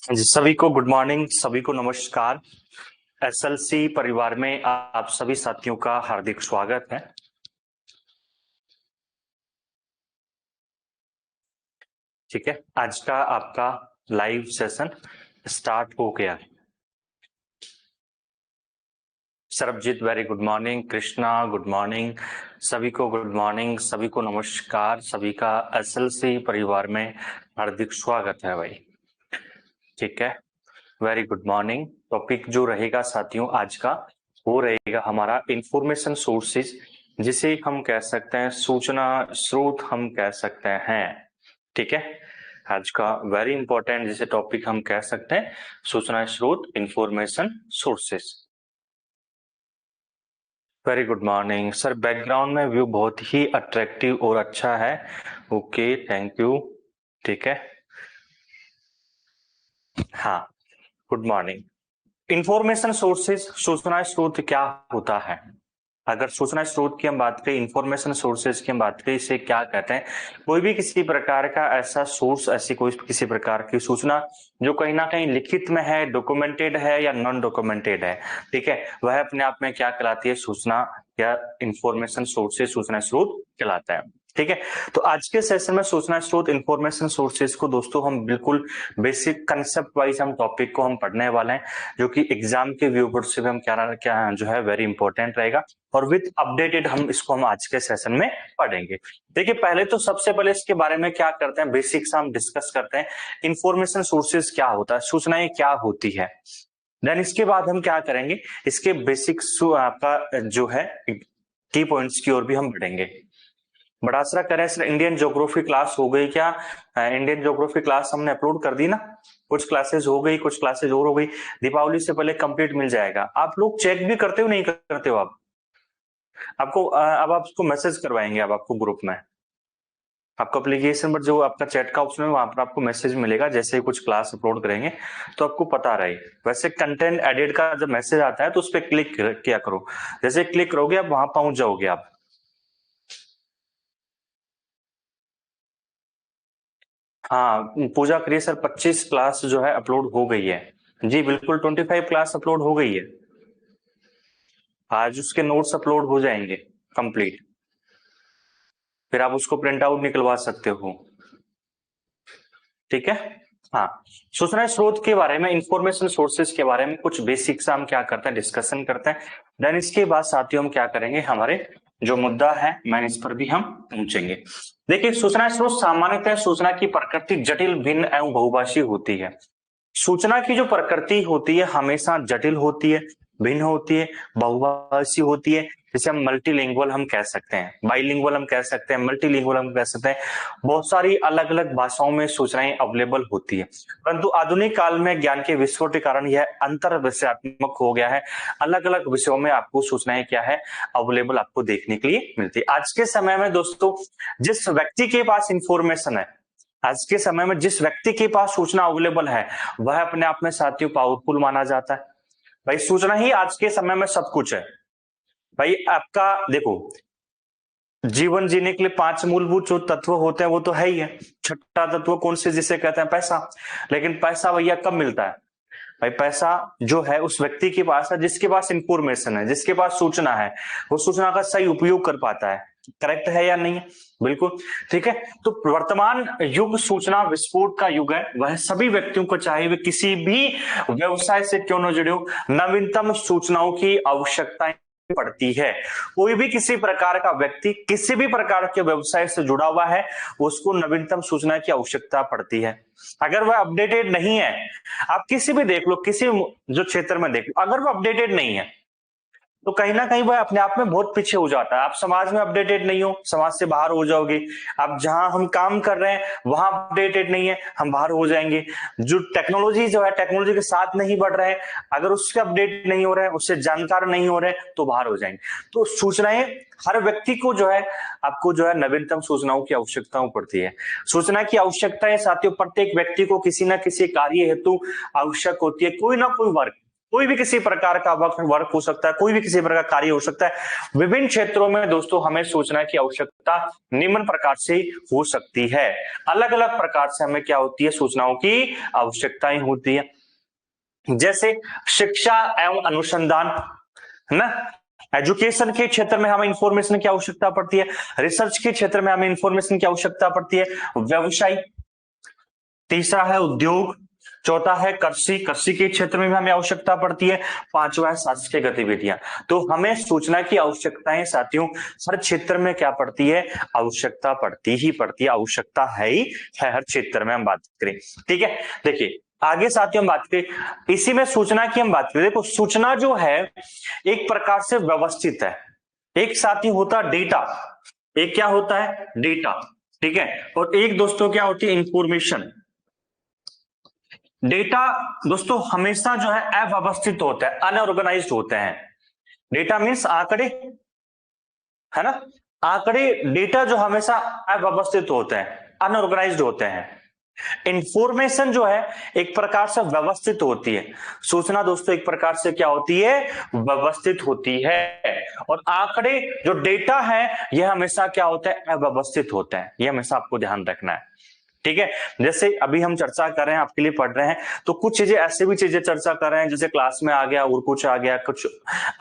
जी, सभी को good morning, सभी को नमस्कार। एसएलसी परिवार में आप सभी साथियों का हार्दिक स्वागत है। ठीक है, आज का आपका लाइव सेशन स्टार्ट हो गया है। Sarabjit very good morning, Krishna good morning, सभी को गुड मॉर्निंग, सभी को नमस्कार, सभी का एसएलसी परिवार में हार्दिक स्वागत है भाई। ठीक है, वेरी गुड मॉर्निंग। टॉपिक जो रहेगा साथियों आज का वो रहेगा हमारा इंफॉर्मेशन सोर्सेज, जिसे हम कह सकते हैं सूचना स्रोत हम कह सकते हैं। ठीक है, आज का वेरी इंपॉर्टेंट जिसे टॉपिक हम कह सकते हैं सूचना स्रोत information sources. Very good morning sir, background में व्यू बहुत ही अट्रैक्टिव और अच्छा है। Okay, thank you. ठीक है, हाँ, गुड मॉर्निंग। इंफॉर्मेशन सोर्सेज, सूचना स्रोत क्या होता है? अगर सूचना स्रोत की हम बात करें, इंफॉर्मेशन सोर्सेज की हम बात करें, इसे क्या कहते हैं? कोई भी किसी प्रकार का ऐसा सोर्स, ऐसी कोई किसी प्रकार की सूचना जो कहीं ना कहीं लिखित में है, डॉक्यूमेंटेड है या नॉन डॉक्यूमेंटेड है, ठीक है, वह अपने आप में क्या कहलाती है? सूचना या इंफॉर्मेशन सोर्सेज, सूचना स्रोत कहलाता है। ठीक है, तो आज के सेशन में सूचना स्रोत इंफॉर्मेशन सोर्सेज को दोस्तों हम बिल्कुल बेसिक कंसेप्ट वाइज हम टॉपिक को हम पढ़ने वाले हैं, जो कि एग्जाम के व्यू पॉइंट से भी हम क्या जो है वेरी इंपॉर्टेंट रहेगा, और विद अपडेटेड हम आज के सेशन में पढ़ेंगे। देखिए, पहले तो सबसे पहले इसके बारे में क्या करते हैं, बेसिक्स हम डिस्कस करते हैं। इंफॉर्मेशन सोर्सेज क्या होता है, सूचनाएं क्या होती है। देन इसके बाद हम क्या करेंगे, इसके बेसिक्स आपका जो है की पॉइंट्स की ओर भी हम बढ़ेंगे। बड़ासरा करें सर, इंडियन ज्योग्राफी क्लास हो गई क्या? इंडियन ज्योग्राफी क्लास हमने अपलोड कर दी ना, कुछ क्लासेस हो गई, कुछ क्लासेस और हो गई, दीपावली से पहले कंप्लीट मिल जाएगा। आप लोग चेक भी करते हो नहीं करते हो? आप आपको अब आपको मैसेज करवाएंगे, अब आपको ग्रुप में आपको एप्लीकेशन पर जो आपका चैट का ऑप्शन है वहां पर आपको मैसेज मिलेगा, जैसे ही कुछ क्लास अपलोड करेंगे तो आपको पता रहे। वैसे कंटेंट एडिट का जब मैसेज आता है तो उस पर क्लिक किया करो, जैसे क्लिक करोगे आप वहां पहुंच जाओगे आप। हाँ, पूजा करिए सर, 25 क्लास जो है अपलोड हो गई है। जी बिल्कुल, 25 क्लास अपलोड हो गई है। आज उसके नोट्स अपलोड हो जाएंगे कंप्लीट, फिर आप उसको प्रिंट आउट निकलवा सकते हो। ठीक है, हाँ, सूचना स्रोत के बारे में, इंफॉर्मेशन सोर्सेज के बारे में कुछ बेसिक्स हम क्या करते हैं, डिस्कशन करते हैं। देन इसके बाद साथियों हम क्या करेंगे, हमारे जो मुद्दा है मैं इस पर भी हम पहुंचेंगे। देखिए, सूचना स्रोत सामान्यतः सूचना की प्रकृति जटिल, भिन्न एवं बहुभाषी होती है। सूचना की जो प्रकृति होती है हमेशा जटिल होती है, भिन्न होती है, बहुभाषी होती है। जैसे हम मल्टीलिंगुअल हम कह सकते हैं, बाइलिंगुअल हम कह सकते हैं, मल्टीलिंगुअल हम कह सकते हैं। बहुत सारी अलग अलग भाषाओं में सूचनाएं अवेलेबल होती है, परंतु आधुनिक काल में ज्ञान के विस्फोट के कारण यह अंतर विषयात्मक हो गया है। अलग अलग विषयों में आपको सूचनाएं क्या है, अवेलेबल आपको देखने के लिए मिलती है। आज के समय में दोस्तों, जिस व्यक्ति के पास इंफॉर्मेशन है, आज के समय में जिस व्यक्ति के पास सूचना अवेलेबल है, वह अपने आप में साथियों पावरफुल माना जाता है। भाई, सूचना ही आज के समय में सब कुछ है। भाई आपका देखो, जीवन जीने के लिए 5 मूलभूत जो तत्व होते हैं वो तो है ही है। छठा तत्व कौन से, जिसे कहते हैं पैसा। लेकिन पैसा भैया कब मिलता है? भाई पैसा जो है उस व्यक्ति के पास है जिसके पास इंफॉर्मेशन है, जिसके पास सूचना है, वो सूचना का सही उपयोग कर पाता है। करेक्ट है या नहीं है? बिल्कुल। ठीक है, तो वर्तमान युग सूचना विस्फोट का युग है। वह सभी व्यक्तियों को, चाहे वे किसी भी व्यवसाय से क्यों न जुड़े हो, नवीनतम सूचनाओं की आवश्यकता पड़ती है। कोई भी किसी प्रकार का व्यक्ति किसी भी प्रकार के व्यवसाय से जुड़ा हुआ है, उसको नवीनतम सूचना की आवश्यकता पड़ती है। अगर वह अपडेटेड नहीं है, आप किसी भी देख लो, किसी जो क्षेत्र में देख लो, अगर वो अपडेटेड नहीं है तो कहीं ना कहीं वह अपने आप में बहुत पीछे हो जाता है। आप समाज में अपडेटेड नहीं हो, समाज से बाहर हो जाओगे। आप जहां हम काम कर रहे हैं वहां अपडेटेड नहीं है, हम बाहर हो जाएंगे। जो टेक्नोलॉजी जो है, टेक्नोलॉजी के साथ नहीं बढ़ रहे हैं, अगर उससे अपडेट नहीं हो रहे हैं, उससे जानकार नहीं हो रहे हैं, तो बाहर हो जाएंगे। तो सूचनाएं हर व्यक्ति को जो है, आपको जो है नवीनतम सूचनाओं की आवश्यकता पड़ती है। सूचना की आवश्यकता है साथियों, प्रत्येक व्यक्ति को किसी ना किसी कार्य हेतु आवश्यक होती है। कोई ना कोई वर्ग, कोई भी किसी प्रकार का वर्क हो सकता है, कोई भी किसी प्रकार का कार्य हो सकता है। विभिन्न क्षेत्रों में दोस्तों हमें सूचना की आवश्यकता निम्न प्रकार से हो सकती है। अलग अलग प्रकार से हमें क्या होती है, सूचनाओं की आवश्यकताएं होती है। जैसे शिक्षा एवं अनुसंधान, है ना, एजुकेशन के क्षेत्र में हमें इंफॉर्मेशन की आवश्यकता पड़ती है, रिसर्च के क्षेत्र में हमें इंफॉर्मेशन की आवश्यकता पड़ती है, व्यवसाय, तीसरा है उद्योग, चौथा है कृषि, कृषि के क्षेत्र में भी हमें आवश्यकता पड़ती है, पांचवा है शासकीय गतिविधियां। तो हमें सूचना की आवश्यकताएं साथियों हर क्षेत्र में क्या पड़ती है, आवश्यकता पड़ती ही पड़ती है, आवश्यकता है ही है हर क्षेत्र में हम बात करें। ठीक है, देखिए आगे साथियों हम बात करें, इसी में सूचना की हम बात करें। देखो सूचना जो है एक प्रकार से व्यवस्थित है, एक साथी होता डेटा, एक क्या होता है डेटा, ठीक है, और एक दोस्तों क्या होती है इंफॉर्मेशन। डेटा दोस्तों हमेशा जो है अव्यवस्थित होता है, अनऑर्गेनाइज्ड होते हैं। डेटा मीन्स आंकड़े, है ना, आंकड़े, डेटा जो हमेशा अव्यवस्थित होते हैं, अनऑर्गेनाइज्ड होते हैं। इंफॉर्मेशन जो है एक प्रकार से व्यवस्थित होती है। सूचना दोस्तों एक प्रकार से क्या होती है, व्यवस्थित होती है। और आंकड़े जो डेटा है यह हमेशा क्या होता है, अव्यवस्थित होते हैं। यह हमेशा आपको ध्यान रखना है। ठीक है, जैसे अभी हम चर्चा कर रहे हैं, आपके लिए पढ़ रहे हैं, तो कुछ चीजें ऐसे भी चीजें चर्चा कर रहे हैं, जैसे क्लास में आ गया और कुछ आ गया, कुछ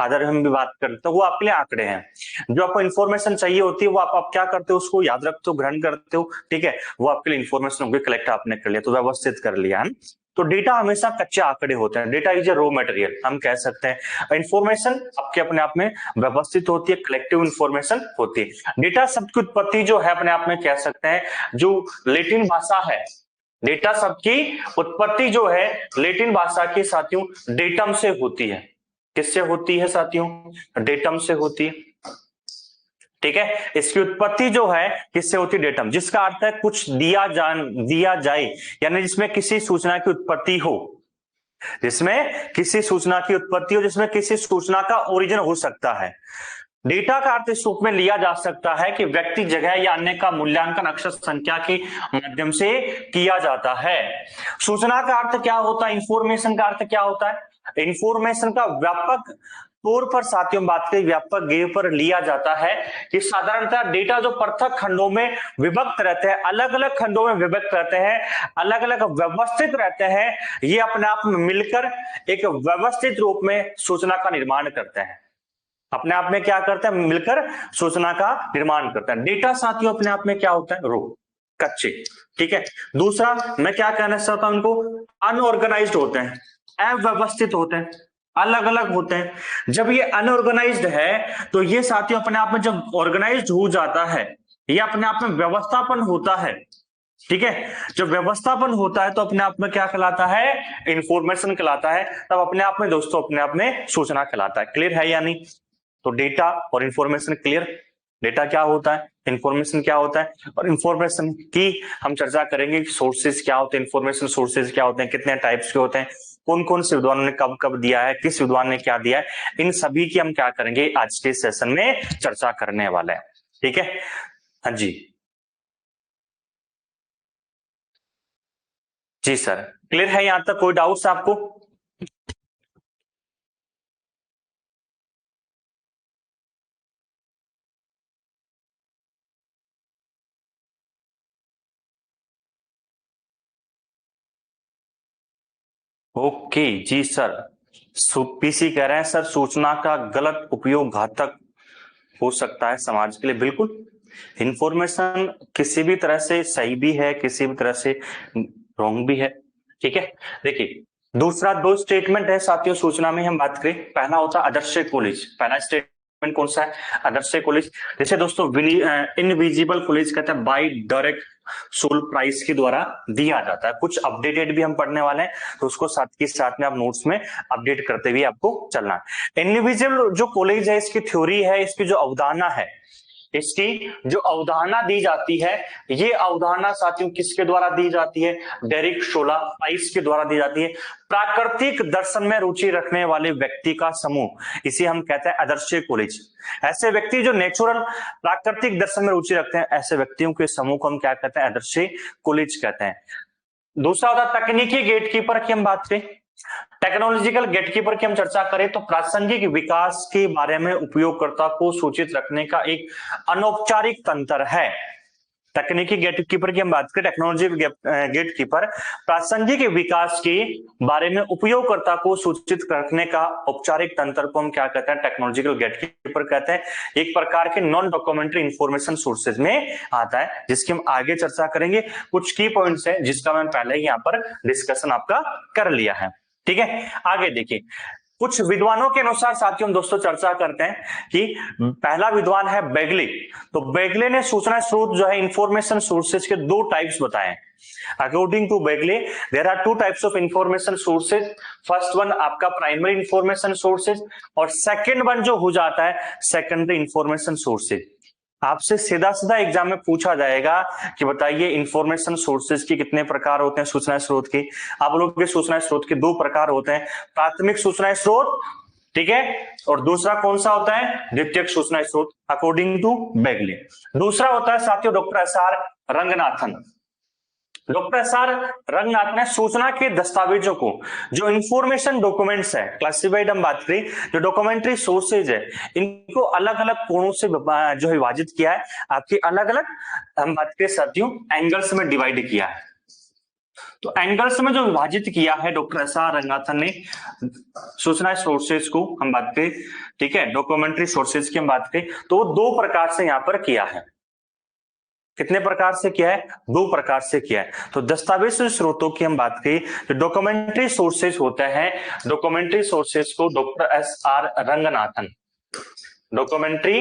अदर हम भी बात करते हैं, तो वो आपके लिए आंकड़े हैं। जो आपको इन्फॉर्मेशन चाहिए होती है वो आप क्या करते हो, उसको याद रखते हो, ग्रहण करते हो। ठीक है, वो आपके लिए इन्फॉर्मेशन होगी, कलेक्ट आपने कर लिया, तो व्यवस्थित कर लिया है। तो डेटा हमेशा कच्चे आंकड़े होते हैं, data is a raw material हम कह सकते हैं। इंफॉर्मेशन आपके अपने आप में व्यवस्थित होती है, कलेक्टिव इंफॉर्मेशन होती है। डेटा शब्द की उत्पत्ति जो है अपने आप में कह सकते हैं, जो लैटिन भाषा है, डेटा शब्द की उत्पत्ति जो है लैटिन भाषा के साथियों डेटम से होती है। किससे होती है साथियों, डेटम से होती है। ठीक है, इसकी उत्पत्ति जो है किससे होती है, डेटम, जिसका अर्थ है कुछ दिया जाए, यानी जिसमें किसी सूचना की उत्पत्ति हो, जिसमें किसी सूचना की उत्पत्ति हो, जिसमें किसी सूचना का ओरिजिन हो सकता है। डेटा का अर्थ इस रूप में लिया जा सकता है कि व्यक्ति, जगह या अन्य का मूल्यांकन अक्षर संख्या के माध्यम से किया जाता है। सूचना का अर्थ क्या होता है, इंफॉर्मेशन का अर्थ क्या होता है, इंफॉर्मेशन का व्यापक तौर पर साथियों बात करें, व्यापक गेव पर लिया जाता है कि साधारणतः डेटा जो पृथक खंडों में विभक्त रहते हैं, अलग अलग खंडों में विभक्त रहते हैं, अलग अलग व्यवस्थित रहते हैं, ये अपने आप में मिलकर एक व्यवस्थित रूप में सूचना का निर्माण करते हैं। अपने आप में क्या करते हैं, मिलकर सूचना का निर्माण करते हैं। डेटा साथियों अपने आप में क्या होता है, रो, कच्चे। ठीक है, दूसरा मैं क्या कहना चाहता हूं, उनको अनऑर्गेनाइज्ड होते हैं, अव्यवस्थित होते हैं, अलग अलग होते हैं। जब ये अनऑर्गेनाइज्ड है तो ये साथियों अपने आप में जब ऑर्गेनाइज्ड हो जाता है, ये अपने आप में व्यवस्थापन होता है। ठीक है, जब व्यवस्थापन होता है तो अपने आप में क्या कहलाता है, इंफॉर्मेशन कहलाता है। तब अपने आप में दोस्तों अपने आप में सूचना कहलाता है। क्लियर है या नहीं? तो डेटा और इंफॉर्मेशन क्लियर, डेटा क्या होता है, इंफॉर्मेशन क्या होता है, और इंफॉर्मेशन की हम चर्चा करेंगे कि सोर्सेज क्या होते हैं, इंफॉर्मेशन सोर्सेज क्या होते हैं, कितने टाइप्स के होते हैं, कौन कौन से विद्वानों ने कब कब दिया है, किस विद्वान ने क्या दिया है, इन सभी की हम क्या करेंगे आज के सेशन में चर्चा करने वाले हैं। ठीक है, हाँ जी जी सर, क्लियर है यहां तक, कोई डाउट्स आपको? ओके जी सर, पीसी कह रहे हैं सर सूचना का गलत उपयोग घातक हो सकता है समाज के लिए। बिल्कुल, इंफॉर्मेशन किसी भी तरह से सही भी है, किसी भी तरह से रॉन्ग भी है। ठीक है, देखिए दूसरा दो स्टेटमेंट है साथियों सूचना में हम बात करें, पहला होता है आदर्श कॉलेज। पहला स्टेटमेंट कौन सा है, आदर्श कॉलेज। जैसे दोस्तों इनविजिबल कॉलेज कहता है बाय डायरेक्ट सोल प्राइस के द्वारा दिया जाता है। कुछ अपडेटेड भी हम पढ़ने वाले हैं, तो उसको साथ के साथ में आप नोट्स में अपडेट करते हुए आपको चलना है। इंडिविजुअल जो कॉलेज है, इसकी थ्योरी है, इसकी जो अवधारणा है, इसकी जो अवधारणा दी जाती है, ये अवधारणा साथियों किसके द्वारा दी जाती है, डेरिक सोला प्राइस के द्वारा दी जाती है। प्राकृतिक दर्शन में रुचि रखने वाले व्यक्ति का समूह, इसे हम कहते हैं आदर्श कॉलेज। ऐसे व्यक्ति जो नेचुरल प्राकृतिक दर्शन में रुचि रखते हैं, ऐसे व्यक्तियों के समूह को हम क्या कहते हैं, आदर्श कॉलेज कहते हैं। दूसरा होता है तकनीकी गेटकीपर की हम बात करें, टेक्नोलॉजिकल गेटकीपर की हम चर्चा करें तो प्रासंगिक विकास के बारे में उपयोगकर्ता को सूचित रखने का एक अनौपचारिक तंत्र है। तकनीकी गेटकीपर की हम बात करें, टेक्नोलॉजी गेटकीपर प्रासंगिक विकास के बारे में उपयोगकर्ता को सूचित रखने का औपचारिक तंत्र को हम क्या कहते हैं, टेक्नोलॉजिकल गेटकीपर कहते हैं। एक प्रकार के नॉन डॉक्यूमेंट्री इंफॉर्मेशन सोर्सेज में आता है, जिसकी हम आगे चर्चा करेंगे। कुछ की पॉइंट्स है जिसका मैं पहले ही यहाँ पर डिस्कशन आपका कर लिया है। ठीक है, आगे देखिए, कुछ विद्वानों के अनुसार साथियों दोस्तों चर्चा करते हैं कि पहला विद्वान है बेगले। तो बेगले ने सूचना स्रोत जो है इंफॉर्मेशन सोर्सेज के दो टाइप्स बताए। According to Begley there are two types of information sources. First one आपका प्राइमरी इंफॉर्मेशन सोर्सेज और सेकंड वन जो हो जाता है सेकेंडरी इंफॉर्मेशन सोर्सेज। आपसे सीधा सीधा एग्जाम में पूछा जाएगा कि बताइए इंफॉर्मेशन सोर्सेज के कितने प्रकार होते हैं सूचना स्रोत के। आप लोग के सूचना स्रोत के दो प्रकार होते हैं, प्राथमिक सूचना स्रोत, ठीक है, और दूसरा कौन सा होता है, द्वितीयक सूचना स्रोत, अकॉर्डिंग टू बेगले। दूसरा होता है साथियों डॉक्टर एस.आर. रंगनाथन। डॉक्टर एस.आर. रंगनाथन ने सूचना के दस्तावेजों को, जो इंफॉर्मेशन डॉक्यूमेंट्स है, क्लासिफाइड हम बात करें, जो डॉक्यूमेंट्री सोर्सेज है, इनको अलग अलग कोणों से जो विभाजित किया है, आपके अलग अलग हम बात करें साथियों एंगल्स में डिवाइड किया है। तो एंगल्स में जो विभाजित किया है डॉक्टर एस.आर. रंगनाथन ने सूचना सोर्सेज को हम बात करें, ठीक है, डॉक्यूमेंट्री सोर्सेज की हम बात करें तो दो प्रकार से यहां पर किया है। कितने प्रकार से किया है, दो प्रकार से किया है। तो दस्तावेज स्रोतों की हम बात करें, जो डॉक्यूमेंट्री सोर्सेज होते हैं, डॉक्यूमेंट्री सोर्सेज को डॉक्टर एस.आर. रंगनाथन, डॉक्यूमेंट्री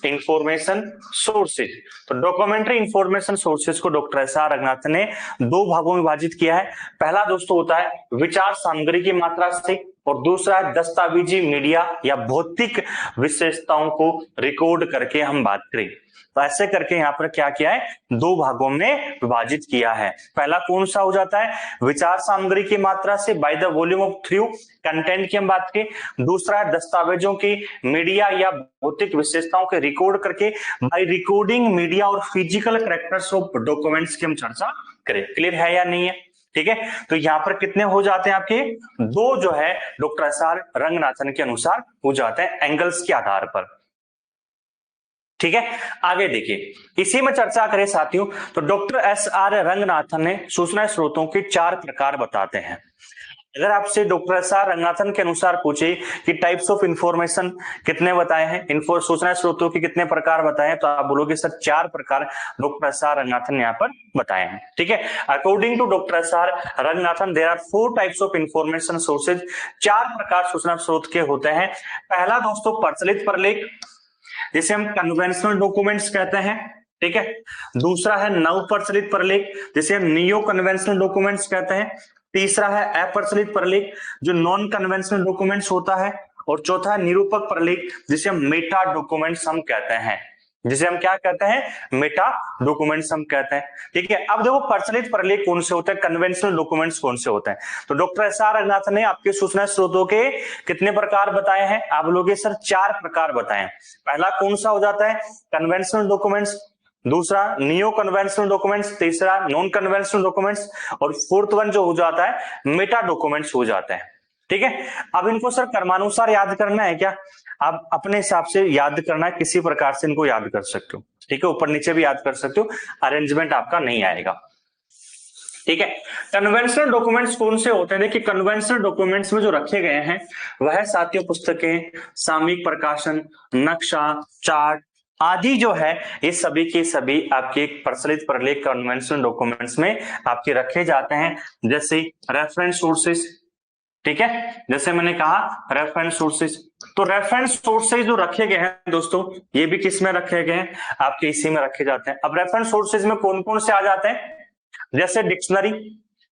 इंफॉर्मेशन सोर्सेज, तो डॉक्यूमेंट्री इंफॉर्मेशन सोर्सेज को डॉक्टर एस.आर. रंगनाथन ने दो भागों में विभाजित किया है। पहला दोस्तों होता है विचार सामग्री की मात्रा से, और दूसरा है दस्तावेजी मीडिया या भौतिक विशेषताओं को रिकॉर्ड करके हम बात करें। तो ऐसे करके यहाँ पर क्या किया है, दो भागों में विभाजित किया है। पहला कौन सा हो जाता है, विचार सामग्री की मात्रा से, by the volume of through content की हम बात करें। दूसरा है दस्तावेजों की मीडिया या भौतिक विशेषताओं के रिकॉर्ड करके, बाय रिकॉर्डिंग मीडिया और फिजिकल कैरेक्टर्स ऑफ डॉक्यूमेंट्स की हम चर्चा करें। क्लियर है या नहीं है, ठीक है। तो यहाँ पर कितने हो जाते हैं आपके, दो जो है डॉक्टर एस.आर. रंगनाथन के अनुसार हो जाते हैं एंगल्स के आधार पर, ठीक है। आगे देखिए, इसी में चर्चा करें साथियों, तो डॉक्टर एस.आर. रंगनाथन ने सूचना स्रोतों के चार प्रकार बताते हैं। अगर आपसे डॉक्टर एस.आर. रंगनाथन के अनुसार पूछे कि टाइप्स ऑफ इंफॉर्मेशन कितने बताए हैं, सूचना स्रोतों के कितने प्रकार बताए हैं, तो आप बोलोगे सर चार प्रकार डॉक्टर एस.आर. रंगनाथन ने यहाँ पर बताए हैं, ठीक है। अकॉर्डिंग टू डॉक्टर एस.आर. Ranganathan there are four types of information sources. चार प्रकार सूचना स्रोत के होते हैं। पहला दोस्तों प्रचलित प्रलेख, जिसे हम कन्वेंशनल डॉक्यूमेंट्स कहते हैं, ठीक है। दूसरा है नव प्रचलित प्रलेख, जिसे हम नियो कन्वेंशनल डॉक्यूमेंट्स कहते हैं। तीसरा है अप्रचलित प्रलेख, जो नॉन कन्वेंशनल डॉक्यूमेंट्स होता है। और चौथा है निरूपक प्रलेख, जिसे हम मेटा डॉक्यूमेंट्स हम कहते हैं, जिसे हम क्या कहते हैं, मेटा डॉक्यूमेंट्स हम कहते हैं, ठीक है। अब देखो प्रचलित प्रलेख कौन से होते हैं, कन्वेंशनल डॉक्यूमेंट्स कौन से होते हैं। तो डॉक्टर एस.आर. रंगनाथन ने आपके सूचना स्रोतों के कितने प्रकार बताए हैं, आप लोग सर चार प्रकार बताए हैं। पहला कौन सा हो जाता है, कन्वेंशनल डॉक्यूमेंट्स, दूसरा नियो कन्वेंशनल डॉक्यूमेंट्स, तीसरा नॉन कन्वेंशनल डॉक्यूमेंट्स, और फोर्थ वन जो हो जाता है मेटा डॉक्यूमेंट्स हो जाता है, ठीक है। अब इनको सर क्रमानुसार याद करना है क्या, आप अपने हिसाब से याद करना है, किसी प्रकार से इनको याद कर सकते हो, ठीक है, ऊपर नीचे भी याद कर सकते हो, अरेंजमेंट आपका नहीं आएगा, ठीक है। कन्वेंशनल डॉक्यूमेंट्स कौन से होते हैं, देखिए कन्वेंशनल डॉक्यूमेंट्स में जो रखे गए हैं वह साथियों पुस्तकें, सामयिक प्रकाशन, नक्शा, चार्ट आदि जो है, ये सभी के सभी आपके प्रचलित प्रलेख कन्वेंशनल डॉक्यूमेंट्स में आपके रखे जाते हैं। जैसे रेफरेंस सोर्सेस, ठीक है, जैसे मैंने कहा रेफरेंस सोर्सेज, तो रेफरेंस सोर्सेज जो रखे गए हैं दोस्तों, ये भी किस में रखे गए हैं, आपके इसी में रखे जाते हैं। अब रेफरेंस सोर्सेज में कौन कौन से आ जाते हैं, जैसे डिक्शनरी,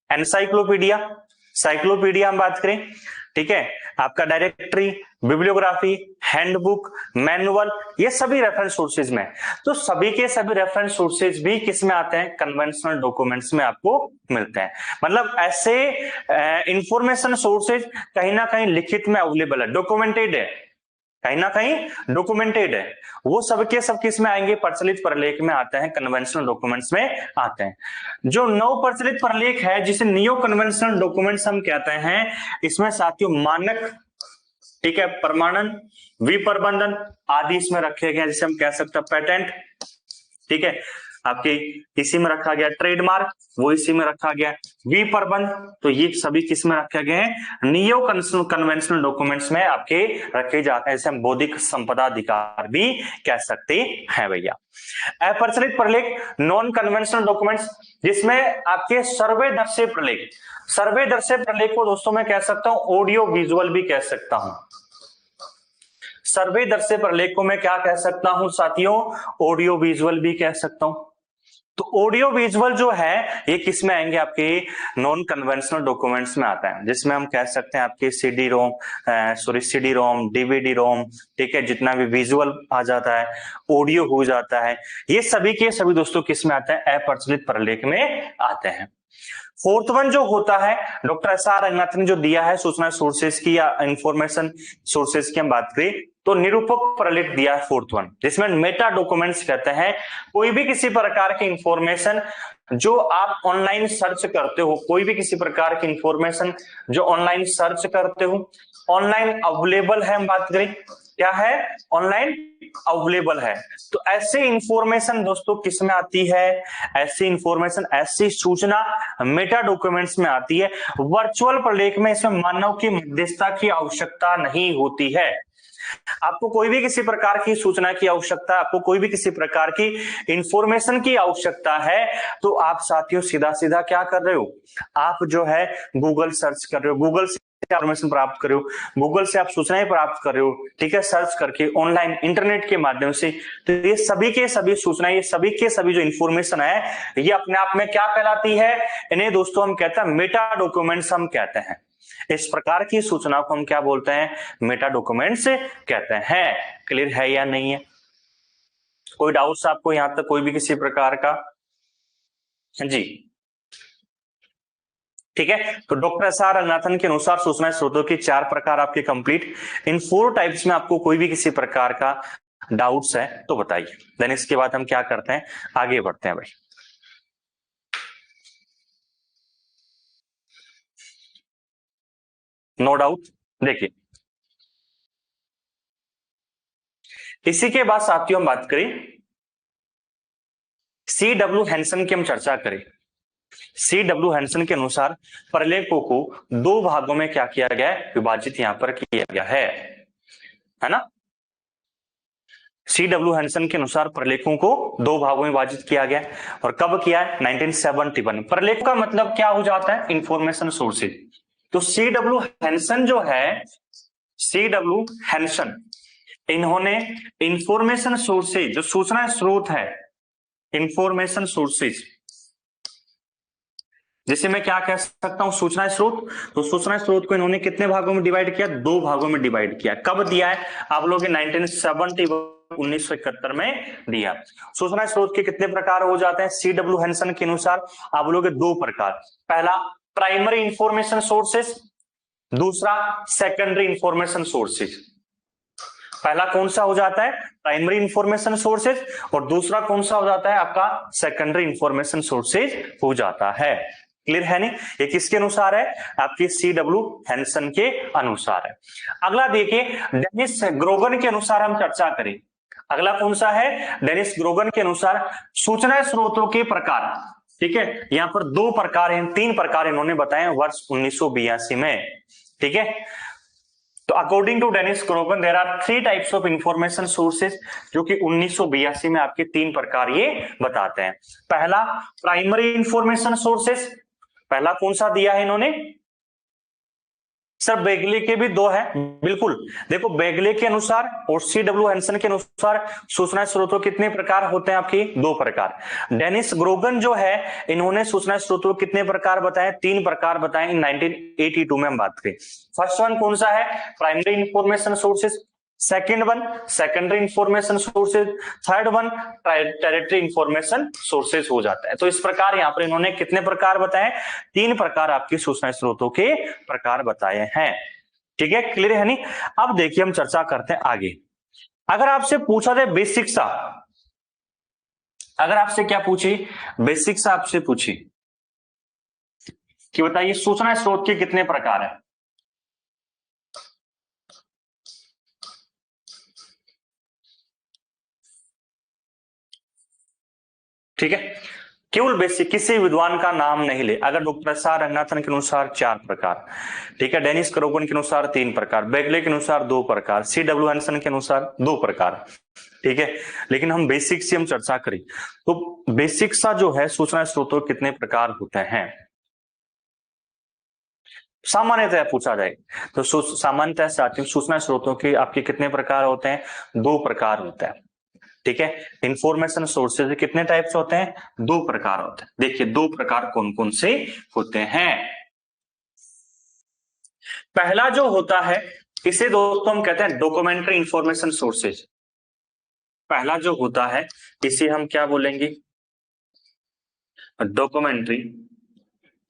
एनसाइक्लोपीडिया, साइक्लोपीडिया हम बात करें, ठीक है, आपका डायरेक्टरी, बिब्लियोग्राफी, हैंडबुक, मैनुअल, ये सभी रेफरेंस सोर्सेज में। तो सभी के सभी रेफरेंस सोर्सेज भी किस में आते हैं, कन्वेंशनल डॉक्यूमेंट्स में आपको मिलते हैं। मतलब ऐसे इंफॉर्मेशन सोर्सेज कहीं ना कहीं लिखित में अवेलेबल है, डॉक्यूमेंटेड है, कहीं ना कहीं डॉक्यूमेंटेड है, वो सबके सब किस में आएंगे, प्रचलित प्रलेख में आते हैं, कन्वेंशनल डॉक्यूमेंट्स में आते हैं। जो नव प्रचलित प्रलेख है जिसे नियो कन्वेंशनल डॉक्यूमेंट्स हम कहते हैं, इसमें साथियों मानक, ठीक है, प्रमाणन, विप्रबंधन आदि इसमें रखे गए हैं, जिसे हम कह सकते हैं पेटेंट, ठीक है, आपके इसी में रखा गया, ट्रेडमार्क वो इसी में रखा गया, विप्रबंध तो ये सभी किस में रखे गए हैं, नियो कन्वेंशनल डॉक्यूमेंट्स में आपके रखे जाते हैं, इसे हम बौद्धिक संपदा अधिकार भी कह सकते हैं भैया। अप्रचलित प्रलेख नॉन कन्वेंशनल डॉक्यूमेंट्स, जिसमें आपके सर्वे दर्शे प्रलेख, सर्वे दर्शे प्रलेख को दोस्तों मैं कह सकता हूं ऑडियो विजुअल भी कह सकता हूं। सर्वे दर्शे प्रलेख को मैं क्या कह सकता हूं साथियों, ऑडियो विजुअल भी कह सकता हूं। तो ऑडियो विजुअल जो है ये किस में आएंगे, आपके नॉन कन्वेंशनल डॉक्यूमेंट्स में आता है, जिसमें हम कह सकते हैं आपके सीडी रोम, डीवीडी रोम, ठीक है, जितना भी विजुअल आ जाता है, ऑडियो हो जाता है, ये सभी के सभी दोस्तों किस में आते हैं, अप्रचलित प्रलेख में आते हैं। फोर्थ वन जो होता है, डॉक्टर एस.आर. रंगनाथन ने जो दिया है सूचना सोर्सेस की या इंफॉर्मेशन सोर्सेस की हम बात करें तो निरूपक प्रलेख दिया है फोर्थ वन, जिसमें मेटा डॉक्यूमेंट्स कहते हैं, कोई भी किसी प्रकार की इंफॉर्मेशन जो आप ऑनलाइन सर्च करते हो, कोई भी किसी प्रकार की इंफॉर्मेशन जो ऑनलाइन सर्च करते हो, ऑनलाइन अवेलेबल है, हम बात करें क्या है, ऑनलाइन अवेलेबल है, तो ऐसे इंफॉर्मेशन दोस्तों किस में आती है, ऐसी इंफॉर्मेशन, ऐसी सूचना मेटा डॉक्यूमेंट्स में आती है। वर्चुअल प्रलेख में इसमें मानव की मध्यस्थता की आवश्यकता नहीं होती है। आपको कोई भी किसी प्रकार की सूचना की आवश्यकता, आपको कोई भी किसी प्रकार की इंफॉर्मेशन की आवश्यकता है, तो आप साथियों सीधा सीधा क्या कर रहे हो, आप जो है गूगल सर्च कर रहे हो, गूगल से इंफॉर्मेशन प्राप्त कर रहे हो, गूगल से आप सूचनाएं प्राप्त कर रहे हो, ठीक है, सर्च करके ऑनलाइन इंटरनेट के माध्यम से। तो ये सभी के सभी सूचनाएं, ये सभी के सभी जो इंफॉर्मेशन है, ये अपने आप में क्या कहलाती है, इन्हें दोस्तों हम कहते हैं मेटा डॉक्यूमेंट्स हम कहते हैं। इस प्रकार की सूचना को हम क्या बोलते हैं, मेटा डॉक्यूमेंट्स कहते हैं। क्लियर है या नहीं है, कोई डाउट्स आपको यहां तक कोई भी किसी प्रकार का, जी ठीक है। तो डॉक्टर एस.आर. रंगनाथन के अनुसार सूचना स्रोतों की 4 प्रकार आपके कंप्लीट, इन 4 टाइप्स में आपको कोई भी किसी प्रकार का डाउट्स है तो बताइए, देन इसके बाद हम क्या करते हैं, आगे बढ़ते हैं भाई। नो डाउट, देखिए इसी के बाद साथियों हम बात करें C.W. हैंसन की, हम चर्चा करें C.W. हैंसन के अनुसार प्रलेखों को 2 भागों में क्या किया गया है, विभाजित यहां पर किया गया है ना। C.W. हैंसन के अनुसार प्रलेखों को 2 भागों में विभाजित किया गया और कब किया है, 1971। प्रलेख का मतलब क्या हो जाता है, इंफॉर्मेशन सोर्सेज। तो C.W. हैंसन जो है, C.W. हैंसन, इन्होंने इंफॉर्मेशन सोर्सेज, जो सूचना स्रोत है, इंफॉर्मेशन सोर्सेज, जिसे मैं क्या कह सकता हूं, सूचना स्रोत। तो सूचना स्रोत को इन्होंने कितने भागों में डिवाइड किया, 2 भागों में डिवाइड किया। कब दिया है, आप लोग 1971 में दिया। सूचना स्रोत के कितने प्रकार हो जाते हैं C.W. हैंसन के अनुसार, आप लोग 2 प्रकार, पहला प्राइमरी इंफॉर्मेशन सोर्सेस, दूसरा सेकेंडरी इंफॉर्मेशन सोर्सेज। पहला कौन सा हो जाता है, प्राइमरी इंफॉर्मेशन सोर्सेज, और दूसरा कौन सा हो जाता है आपका, सेकेंडरी इंफॉर्मेशन सोर्सेज हो जाता है। क्लियर है नहीं, ये किसके अनुसार है, आपके C.W. हैंसन के अनुसार है। अगला देखिए डेनिस ग्रोगन के अनुसार हम चर्चा करें, अगला कौन सा है, डेनिस ग्रोगन के अनुसार सूचना स्रोतों के प्रकार, ठीक है, यहां पर 2 प्रकार हैं, 3 प्रकार इन्होंने बताए वर्ष 1982 में, ठीक है। तो according to Dennis Grogan there are 3 types of information sources, जो कि 1982 में आपके 3 प्रकार ये बताते हैं। पहला प्राइमरी इंफॉर्मेशन सोर्सेज, पहला कौन सा दिया है इन्होंने, सर बेगले के भी 2 है, बिल्कुल। देखो बेगले के अनुसार और C.W. हैंसन के अनुसार सूचना स्रोतों कितने प्रकार होते हैं आपकी, 2 प्रकार। डेनिस ग्रोगन जो है, इन्होंने सूचना स्रोतों कितने प्रकार बताए, 3 प्रकार बताए इन 1982 में हम बात करें। फर्स्ट वन कौन सा है, primary information sources, second one secondary information sources, third one territory information sources हो जाता है। तो इस प्रकार यहां पर इन्होंने कितने प्रकार बताए, 3 प्रकार आपकी सूचना स्रोतों के प्रकार बताए हैं। ठीक है, क्लियर है नहीं? अब देखिए हम चर्चा करते हैं आगे। अगर आपसे पूछा जाए बेसिक सा, अगर आपसे क्या पूछे, बेसिक सा आपसे पूछे कि बताइए सूचना स्रोत के कितने प्रकार है, ठीक है, केवल बेसिक, किसी विद्वान का नाम नहीं ले। अगर डॉक्टर एस आर रंगनाथन के अनुसार 4 प्रकार, ठीक है, डेनिस क्रोगन के अनुसार 3 प्रकार, बेगले के अनुसार 2 प्रकार, सी डब्ल्यू हैंसन के अनुसार 2 प्रकार, ठीक है। लेकिन हम बेसिक से हम चर्चा करें तो बेसिक सा जो है सूचना स्रोतों कितने प्रकार होते हैं, सामान्यतः पूछा जाए तो सामान्यतः सूचना स्रोतों के आपके कितने प्रकार होते हैं, 2 प्रकार होते हैं, ठीक है। इंफॉर्मेशन सोर्सेज कितने टाइप्स होते हैं, 2 प्रकार होते हैं। देखिए 2 प्रकार कौन कौन से होते हैं। पहला जो होता है इसे दोस्तों हम कहते हैं डॉक्यूमेंट्री इंफॉर्मेशन सोर्सेज। पहला जो होता है इसे हम क्या बोलेंगे, डॉक्यूमेंट्री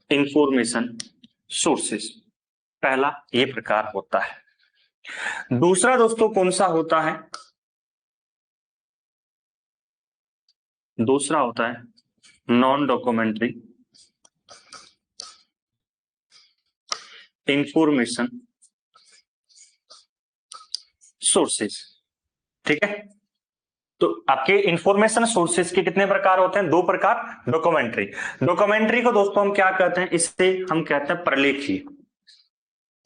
इंफॉर्मेशन सोर्सेज, पहला ये प्रकार होता है। दूसरा दोस्तों कौन सा होता है, दूसरा होता है नॉन डॉक्यूमेंट्री इंफॉर्मेशन सोर्सेज, ठीक है। तो आपके इंफॉर्मेशन सोर्सेज के कितने प्रकार होते हैं, 2 प्रकार। डॉक्यूमेंट्री, डॉक्यूमेंट्री को दोस्तों हम क्या कहते हैं, इससे हम कहते हैं प्रलेखी,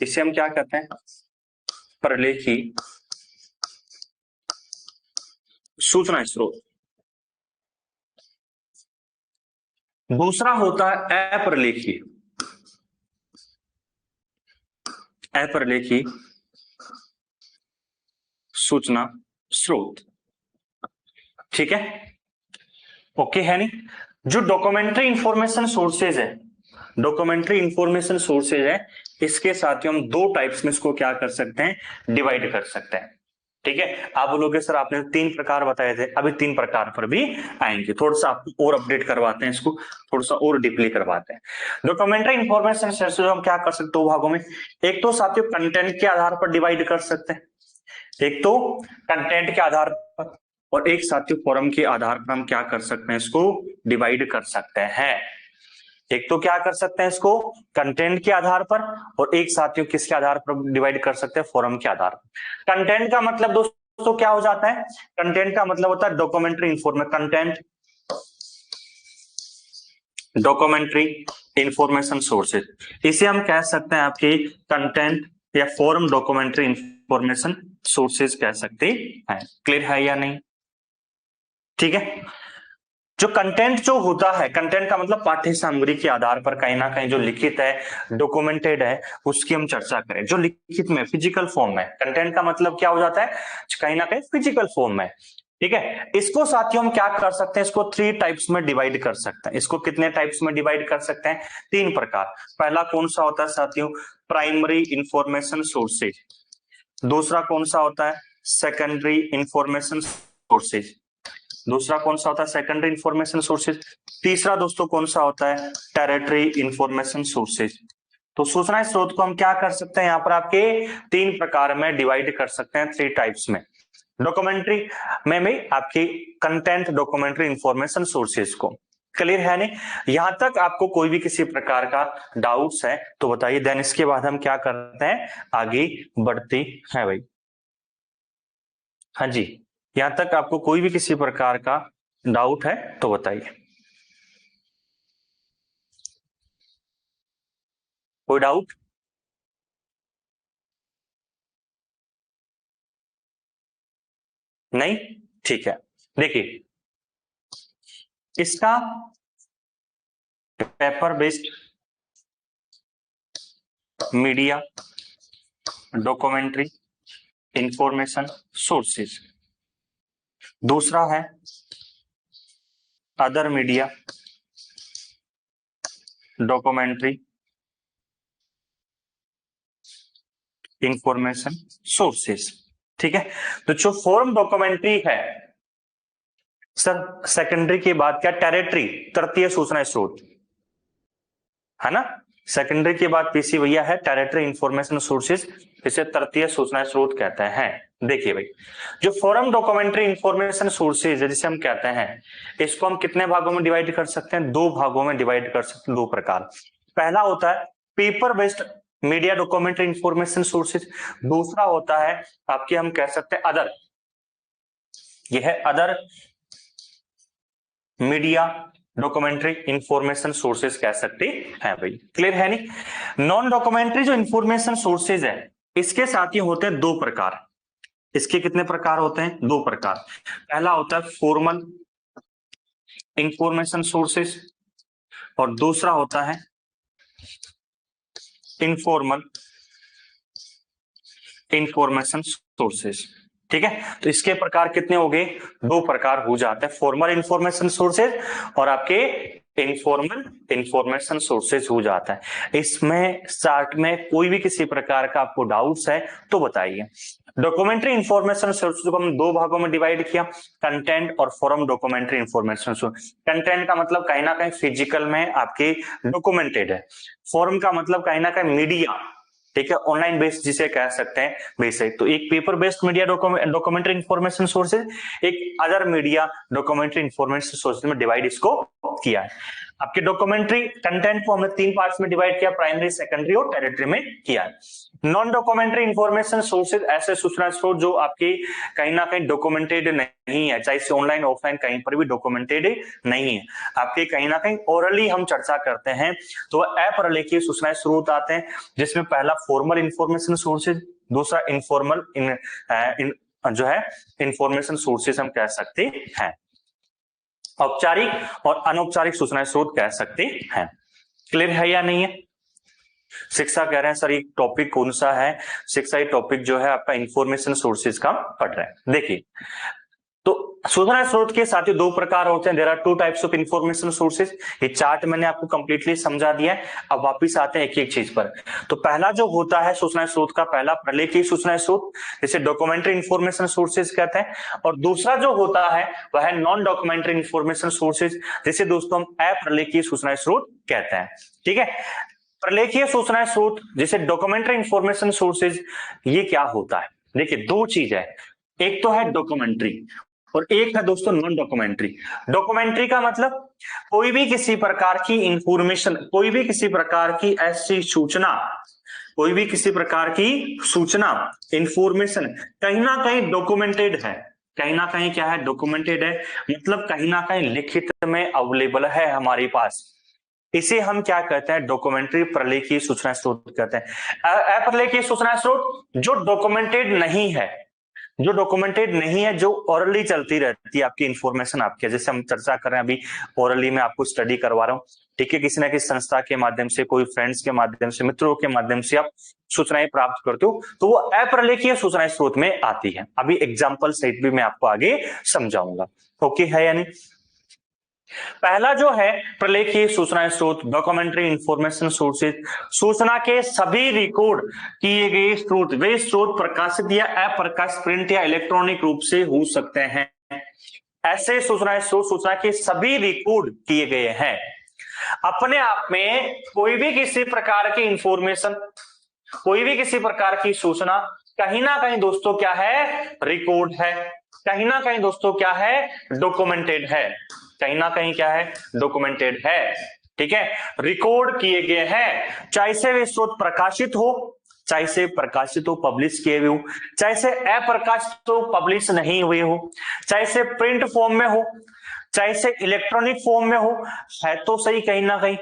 इसे हम क्या कहते हैं, प्रलेखी सूचना स्रोत। दूसरा होता है अप्रलेखी, अप्रलेखी सूचना स्रोत, ठीक है, ओके है नहीं। जो डॉक्यूमेंट्री इंफॉर्मेशन सोर्सेज है, डॉक्यूमेंट्री इंफॉर्मेशन सोर्सेज है, इसके साथ ही हम 2 टाइप्स में इसको क्या कर सकते हैं, डिवाइड कर सकते हैं, ठीक है। आप बोलोगे सर आपने 3 प्रकार बताए थे, अभी 3 प्रकार पर भी आएंगे, थोड़ा सा आपको और अपडेट करवाते हैं, इसको थोड़ा सा और डीपली करवाते हैं। डॉक्यूमेंट्री इंफॉर्मेशन सोर्सेज हम क्या कर सकते हैं 2 भागों में, एक तो साथियों कंटेंट के आधार पर डिवाइड कर सकते हैं, एक तो कंटेंट के आधार पर, और एक साथियों फॉर्म के आधार पर हम क्या कर सकते हैं, इसको डिवाइड कर सकते हैं। एक तो क्या कर सकते हैं इसको कंटेंट के आधार पर, और एक साथियों किसके आधार पर डिवाइड कर सकते हैं, फॉर्म के आधार पर। कंटेंट का मतलब दोस्तों क्या हो जाता है, कंटेंट का मतलब होता है documentary information, content documentary information sources, इसे हम कह सकते हैं आपकी कंटेंट या फॉर्म डॉक्यूमेंट्री इंफॉर्मेशन सोर्सेज कह सकते हैं। क्लियर है या नहीं, ठीक है। जो कंटेंट जो होता है, कंटेंट का मतलब पाठ्य सामग्री के आधार पर कहीं ना कहीं जो लिखित है, डॉक्यूमेंटेड है, उसकी हम चर्चा करें। जो लिखित में फिजिकल फॉर्म में, कंटेंट का मतलब क्या हो जाता है, कहीं ना कहीं फिजिकल फॉर्म में, ठीक है। इसको साथियों हम क्या कर सकते हैं, इसको 3 टाइप्स में डिवाइड कर सकते हैं। इसको कितने टाइप्स में डिवाइड कर सकते हैं, 3 प्रकार। पहला कौन सा होता है साथियों, प्राइमरी इंफॉर्मेशन सोर्सेज। दूसरा कौन सा होता है, सेकेंडरी इंफॉर्मेशन सोर्सेज। दूसरा कौन सा होता है, सेकेंडरी इंफॉर्मेशन सोर्सेज। तीसरा दोस्तों कौन सा होता है, टेरिटरी इंफॉर्मेशन सोर्सेज। तो सूचना स्रोत को हम क्या कर सकते हैं, यहां पर आपके 3 प्रकार में डिवाइड कर सकते हैं, 3 टाइप्स में। डॉक्यूमेंट्री में आपकी कंटेंट डॉक्यूमेंट्री इंफॉर्मेशन सोर्सेज को। क्लियर है नहीं, यहां तक आपको कोई भी किसी प्रकार का डाउट्स है तो बताइए, देन इसके बाद हम क्या करते हैं, आगे बढ़ते हैं भाई। हाँ जी, यहां तक आपको कोई भी किसी प्रकार का डाउट है तो बताइए, कोई डाउट? नहीं, ठीक है। देखिए इसका paper based media documentary information sources, दूसरा है other media documentary information sources, ठीक है। तो जो फॉर्म डॉक्यूमेंट्री है सर, सेकेंडरी के बाद क्या, टेरिटरी तृतीय सूचना स्रोत, है ना। सेकेंडरी की बात पीसी भैया है टेरिटरी इंफॉर्मेशन सोर्सेज, इसे तृतीय सूचना स्रोत कहते हैं। देखिए भाई, जो फॉरम डॉक्यूमेंट्री इंफॉर्मेशन सोर्सेज है जिसे हम कहते हैं, इसको हम कितने भागों में डिवाइड कर सकते हैं? दो भागों में डिवाइड कर सकते हैं, दो प्रकार। पहला होता है paper based media documentary information sources, दूसरा होता है आपके हम कह सकते हैं अदर, यह है other media documentary information sources कह सकते हैं भाई। क्लियर है नहीं? नॉन डॉक्यूमेंट्री जो इंफॉर्मेशन सोर्सेज है इसके साथ ही होते हैं दो प्रकार। इसके कितने प्रकार होते हैं? दो प्रकार। पहला होता है फॉर्मल इंफॉर्मेशन सोर्सेज और दूसरा होता है इनफॉर्मल इंफॉर्मेशन सोर्सेज। ठीक है, तो इसके प्रकार कितने हो गए? दो प्रकार हो जाते हैं, फॉर्मल इंफॉर्मेशन सोर्सेज और आपके इनफॉर्मल इंफॉर्मेशन सोर्सेज हो जाता है। इसमें स्टार्ट में कोई भी किसी प्रकार का आपको डाउट्स है तो बताइए। डॉक्यूमेंट्री इंफॉर्मेशन सोर्सेज को हम दो भागों में डिवाइड किया, कंटेंट और form documentary information source. Content का मतलब कहीं ना कहीं फिजिकल में आपके डॉक्यूमेंटेड है, फॉरम का मतलब कहीं ना कहीं मीडिया, ठीक है, ऑनलाइन बेस्ड जिसे कह सकते हैं बेसिक। तो एक paper based media documentary information sources, एक other media documentary information sources में डिवाइड इसको किया है। आपके डॉक्यूमेंट्री कंटेंट को हमने तीन पार्ट्स में डिवाइड किया, प्राइमरी, सेकेंडरी और टेरिटरी में किया है। नॉन डॉक्यूमेंट्री इंफॉर्मेशन सोर्सेज ऐसे सूचना स्रोत जो आपके कहीं ना कहीं डॉक्यूमेंटेड नहीं है, चाहे से ऑनलाइन ऑफलाइन कहीं पर भी डॉक्यूमेंटेड नहीं है, आपके कहीं ना कहीं ओरली हम चर्चा करते हैं, तो अप्रलेखीय सूचना स्रोत आते हैं, जिसमें पहला फॉर्मल इंफॉर्मेशन सोर्सेज, दूसरा इनफॉर्मल जो है इंफॉर्मेशन सोर्सेज हम कह सकते हैं, औपचारिक और अनौपचारिक सूचना स्रोत कह सकते हैं। क्लियर है या नहीं है? शिक्षा कह रहे हैं सर ये टॉपिक कौन सा है? शिक्षा ये टॉपिक जो है आपका इंफॉर्मेशन सोर्सेज का पढ़ रहे हैं। देखिए, तो सूचना स्रोत के साथ ही दो प्रकार होते हैं, there are two types of information sources. ये चार्ट मैंने आपको कंप्लीटली समझा दिया है। अब वापिस आते हैं एक एक चीज पर। तो पहला जो होता है सूचना स्रोत का, पहला प्रलेखीय सूचना स्रोत जिसे डॉक्यूमेंट्री इंफॉर्मेशन सोर्सेज कहते हैं, और दूसरा जो होता है वह है नॉन डॉक्यूमेंट्री इंफॉर्मेशन सोर्सेज जिसे दोस्तों हम अप्रलेखीय सूचना स्रोत कहते हैं। ठीक है, प्रलेखीय सूचना स्रोत जिसे डॉक्यूमेंट्री इंफॉर्मेशन सोर्सेज, ये क्या होता है? देखिए दो चीज है, एक तो है डॉक्यूमेंट्री और एक है दोस्तों नॉन डॉक्यूमेंट्री। डॉक्यूमेंट्री का मतलब कोई भी किसी प्रकार की इंफॉर्मेशन, कोई भी किसी प्रकार की ऐसी सूचना, कोई भी किसी प्रकार की सूचना इंफॉर्मेशन कहीं ना कहीं डॉक्यूमेंटेड है, कहीं ना कहीं क्या है? डॉक्यूमेंटेड है, मतलब कहीं ना कहीं लिखित में अवेलेबल है हमारे पास, इसे हम क्या कहते हैं? डॉक्यूमेंट्री प्रलेखीय सूचना स्रोत कहते हैं। अप्रलेखीय सूचना स्रोत जो डॉक्यूमेंटेड नहीं है, जो डॉक्यूमेंटेड नहीं है, जो ओरली चलती रहती है आपकी इंफॉर्मेशन आपके, जैसे हम चर्चा कर रहे हैं अभी, ओरली में आपको स्टडी करवा रहा हूँ, ठीक है, किसी ना किसी संस्था के माध्यम से, कोई फ्रेंड्स के माध्यम से, मित्रों के माध्यम से आप सूचनाएं प्राप्त करते हो, तो वो अप्रलेखीय सूचना स्रोत में आती है। अभी एग्जाम्पल सहित भी मैं आपको आगे समझाऊंगा। ओके है यानी पहला जो है प्रलेखीय सूचना स्रोत डॉक्यूमेंट्री इंफॉर्मेशन सोर्सेज, सूचना के सभी रिकॉर्ड किए गए स्रोत, वे स्रोत प्रकाशित या अप्रकाशित प्रिंट या इलेक्ट्रॉनिक रूप से हो सकते हैं। ऐसे सूचना स्रोत सूचना के सभी रिकॉर्ड किए गए हैं। अपने आप में कोई भी किसी प्रकार की इंफॉर्मेशन, कोई भी किसी प्रकार की सूचना कहीं ना कहीं दोस्तों क्या है? रिकॉर्ड है, कहीं ना कहीं दोस्तों क्या है? डॉक्यूमेंटेड है, कहीं ना कहीं क्या है? डॉक्यूमेंटेड है। ठीक है, रिकॉर्ड किए गए हैं, चाहे से वे स्रोत प्रकाशित हो, चाहे से प्रकाशित हो, पब्लिश किए हुए हो, चाहे से अप्रकाशित हो, पब्लिश नहीं हुए हो, चाहे से प्रिंट फॉर्म में हो, चाहे से इलेक्ट्रॉनिक फॉर्म में हो, है तो सही कहीं ना कहीं।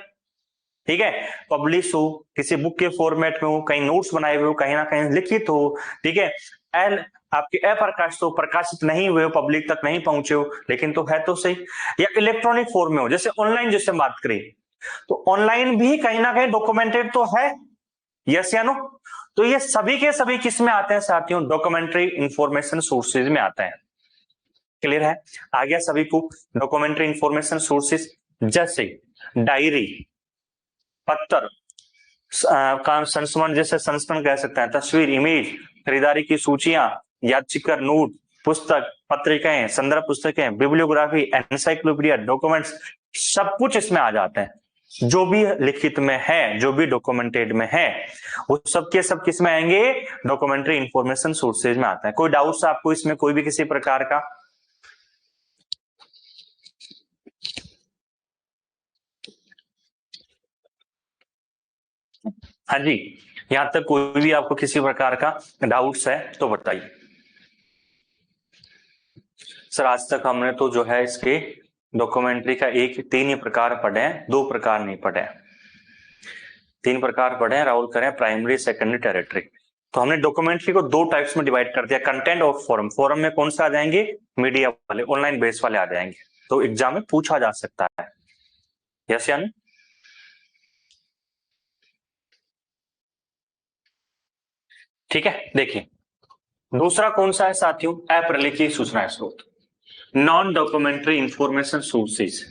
ठीक है, पब्लिश हो, किसी बुक के फॉर्मेट में हो, कहीं नोट्स बनाए हुए हो, कहीं ना कहीं लिखित हो, ठीक है, एंड आपके अप्रकाशित हो, प्रकाशित नहीं हुए हो, पब्लिक तक नहीं पहुंचे हो, लेकिन तो है तो सही। या इलेक्ट्रॉनिक फॉर्म में हो, जैसे ऑनलाइन जैसे बात करें, तो ऑनलाइन भी कहीं ना कहीं डॉक्यूमेंटेड तो है, यस या नो? तो ये सभी के सभी किस में आते हैं साथियों? डॉक्यूमेंट्री इंफॉर्मेशन सोर्सेज में आते हैं। क्लियर है? आ गया सभी को डॉक्यूमेंट्री इंफॉर्मेशन सोर्सेज, जैसे डायरी, पत्र का संस्मरण, जैसे संस्मरण कह सकते हैं, तस्वीर, इमेज, खरीदारी की सूचियां, यादचिकर नोट, पुस्तक, पत्रिकाएं, संदर्भ पुस्तकें, बिब्लियोग्राफी, एनसाइक्लोपीडिया, डॉक्यूमेंट्स, सब कुछ इसमें आ जाते हैं। जो भी लिखित में है, जो भी डॉक्यूमेंटेड में है, वो सब के सब किस में आएंगे? डॉक्यूमेंट्री इंफॉर्मेशन सोर्सेज में आता है। कोई डाउट्स आपको इसमें कोई भी किसी प्रकार का? हाँ जी, यहां तक कोई भी आपको किसी प्रकार का डाउट्स है तो बताइए। सर आज तक हमने तो जो है इसके डॉक्यूमेंट्री का तीन ही प्रकार पढ़े हैं, दो प्रकार नहीं पढ़े हैं। तीन प्रकार पढ़े हैं, राहुल करें, प्राइमरी, सेकेंडरी, टेरिटरी। तो हमने डॉक्यूमेंट्री को दो टाइप्स में डिवाइड कर दिया, कंटेंट और फॉरम। फॉरम में कौन सा आ जाएंगे? मीडिया वाले, ऑनलाइन बेस वाले आ जाएंगे, तो एग्जाम में पूछा जा सकता है। यस या नहीं? ठीक है, देखिए दूसरा कौन सा है साथियों? अप्रलेखीय सूचना स्रोत, नॉन डॉक्यूमेंट्री इंफॉर्मेशन सोर्सेज,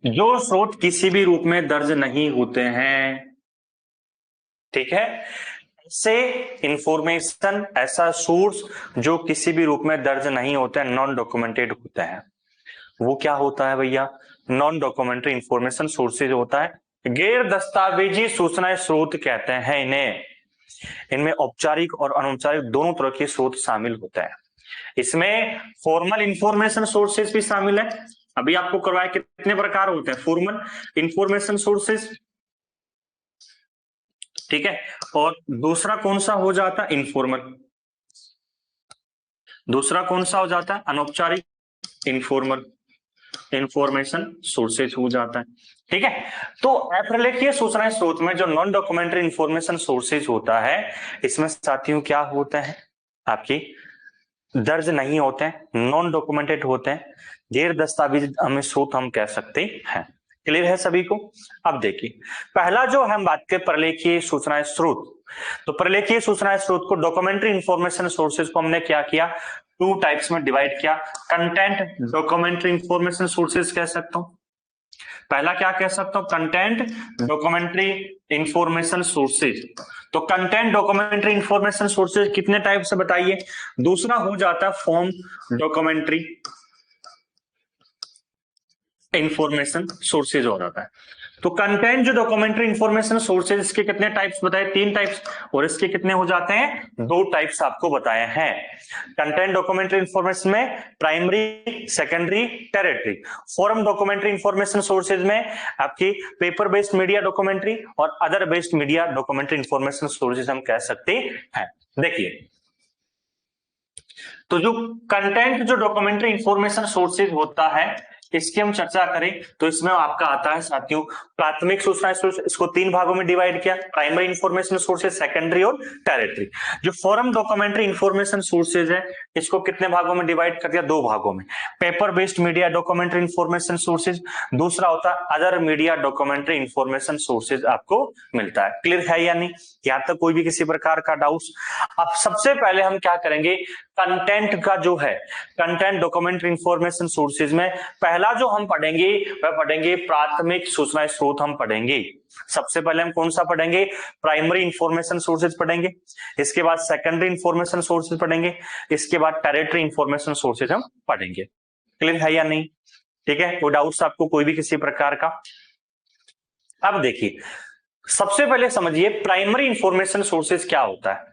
जो स्रोत किसी भी रूप में दर्ज नहीं होते हैं। ठीक है, ऐसे इंफॉर्मेशन, ऐसा सोर्स जो किसी भी रूप में दर्ज नहीं होते हैं, नॉन डॉक्यूमेंटेड होते हैं, वो क्या होता है भैया? नॉन डॉक्यूमेंट्री इंफॉर्मेशन सोर्सेज होता है। गैर दस्तावेजी सूचना स्रोत कहते हैं इन्हें। इनमें औपचारिक और अनौपचारिक दोनों तरह के स्रोत शामिल होते हैं। इसमें फॉर्मल इंफॉर्मेशन सोर्सेज भी शामिल है। अभी आपको करवाया कितने प्रकार होते हैं? फॉर्मल इंफॉर्मेशन सोर्सेज, ठीक है, और दूसरा कौन सा हो जाता है? इनफॉर्मल। दूसरा कौन सा हो जाता है? अनौपचारिक इनफॉर्मल इंफॉर्मेशन सोर्सेज हो जाता है। ठीक है, तो अप्रलेखीय सूचना स्रोत में जो नॉन डॉक्यूमेंट्री इंफॉर्मेशन सोर्सेज होता है, इसमें साथियों क्या होता है? आपकी दर्ज नहीं होते हैं, नॉन डॉक्यूमेंटेड होते हैं, गैर दस्तावेज हमें स्रोत हम कह सकते हैं। क्लियर है सभी को? अब देखिए, पहला जो हम बात करें प्रलेखीय सूचना स्रोत, तो प्रलेखीय सूचना स्रोत को, डॉक्यूमेंट्री इंफॉर्मेशन सोर्सेज को हमने क्या किया? टू टाइप्स में डिवाइड किया। कंटेंट डॉक्यूमेंट्री इंफॉर्मेशन सोर्सेज कह सकता हूं, पहला क्या कह सकता हूं? Content documentary information sources. तो कंटेंट डॉक्यूमेंट्री इंफॉर्मेशन सोर्सेज कितने टाइप से बताइए? दूसरा हो जाता है फॉर्म डॉक्यूमेंट्री इंफॉर्मेशन सोर्सेज हो जाता है। तो कंटेंट जो डॉक्यूमेंट्री इंफॉर्मेशन सोर्सेज, इसके कितने टाइप्स बताए? तीन टाइप्स, और इसके कितने हो जाते हैं? दो टाइप्स आपको बताए हैं। कंटेंट डॉक्यूमेंट्री इंफॉर्मेशन में primary, secondary, territory. Form documentary information sources में आपकी पेपर बेस्ड मीडिया डॉक्यूमेंट्री और other based media documentary information sources हम कह सकते हैं। देखिए, तो जो कंटेंट जो डॉक्यूमेंट्री इंफॉर्मेशन सोर्सेज होता है, इसकी हम चर्चा करें तो इसमें आपका आता है साथियों प्राथमिक सूचना स्रोत। इसको तीन भागों में डिवाइड किया, प्राइमरी इंफॉर्मेशन सोर्सेज, सेकेंडरी और टेरिटरी। जो फॉरम डॉक्यूमेंट्री इंफॉर्मेशन सोर्सेज है, इसको कितने भागों में डिवाइड कर दिया? दो भागों में, paper based media documentary information sources, दूसरा होता है other media documentary information sources आपको मिलता है। क्लियर है या नहीं? यहां तक कोई भी किसी प्रकार का डाउट्स? अब सबसे पहले हम क्या करेंगे, कंटेंट का जो है, कंटेंट डॉक्यूमेंट्री इंफॉर्मेशन सोर्सेज में पहला जो हम पढ़ेंगे वह पढ़ेंगे प्राथमिक सूचना स्रोत हम पढ़ेंगे। सबसे पहले हम कौन सा पढ़ेंगे? प्राइमरी इंफॉर्मेशन सोर्सेज पढ़ेंगे, इसके बाद सेकेंडरी इंफॉर्मेशन सोर्सेज पढ़ेंगे, इसके बाद टेरिटरी इंफॉर्मेशन सोर्सेज हम पढ़ेंगे। क्लियर है या नहीं? ठीक है, कोई डाउट्स आपको कोई भी किसी प्रकार का? अब देखिए, सबसे पहले समझिए प्राइमरी इंफॉर्मेशन सोर्सेज क्या होता है,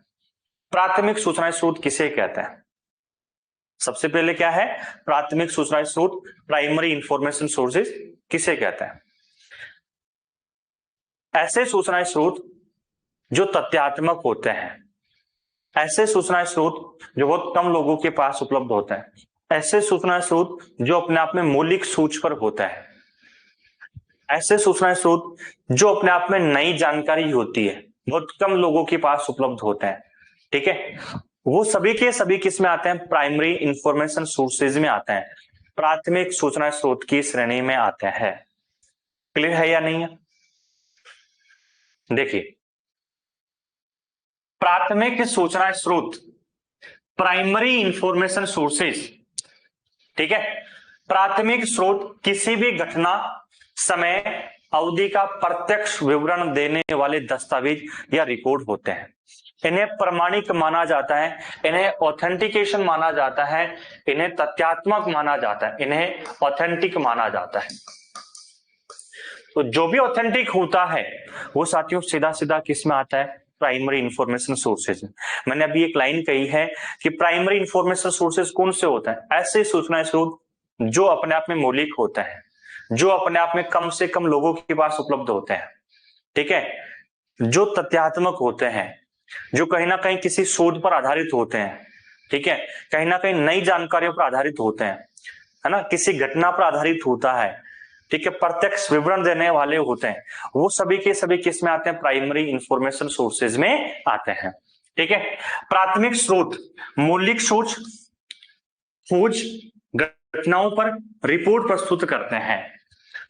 प्राथमिक सूचना स्रोत किसे कहते हैं। सबसे पहले क्या है? प्राथमिक सूचना स्रोत, प्राइमरी इंफॉर्मेशन सोर्सेज किसे कहते हैं? ऐसे सूचना स्रोत जो तथ्यात्मक होते हैं, ऐसे सूचना स्रोत जो बहुत कम लोगों के पास उपलब्ध होते हैं, ऐसे सूचना स्रोत जो अपने आप में मौलिक सूच पर होता है, ऐसे सूचना स्रोत जो अपने आप में नई जानकारी होती है, बहुत कम लोगों के पास उपलब्ध होते हैं। ठीक है, वो सभी के सभी किस में आते हैं? प्राइमरी इंफॉर्मेशन सोर्सेज में आते हैं, प्राथमिक सूचना स्रोत की श्रेणी में आते हैं। क्लियर है या नहीं है? देखिए, प्राथमिक सूचना स्रोत, प्राइमरी इंफॉर्मेशन सोर्सेज, ठीक है, प्राथमिक स्रोत किसी भी घटना, समय, अवधि का प्रत्यक्ष विवरण देने वाले दस्तावेज या रिकॉर्ड होते हैं। इन्हें प्रमाणिक माना जाता है, इन्हें ऑथेंटिकेशन माना जाता है, इन्हें तथ्यात्मक माना जाता है, इन्हें ऑथेंटिक माना जाता है। तो जो भी ऑथेंटिक होता है वो साथियों सीधा सीधा किस में आता है, प्राइमरी इंफॉर्मेशन सोर्सेज में। मैंने अभी एक लाइन कही है कि प्राइमरी इंफॉर्मेशन सोर्सेज कौन से होते हैं, ऐसे सूचना स्रोत जो अपने आप में मौलिक होते हैं, जो अपने आप में कम से कम लोगों के पास उपलब्ध होते हैं, ठीक है, जो तथ्यात्मक होते हैं, जो कहीं ना कहीं किसी शोध पर आधारित होते हैं, ठीक है, कहीं ना कहीं नई जानकारियों पर आधारित होते हैं, है ना, किसी घटना पर आधारित होता है, ठीक है, प्रत्यक्ष विवरण देने वाले होते हैं, वो सभी के सभी किस में आते हैं, प्राइमरी इंफॉर्मेशन सोर्सेज में आते हैं। ठीक है, प्राथमिक स्रोत मौलिक सोच खोज घटनाओं पर रिपोर्ट प्रस्तुत करते हैं।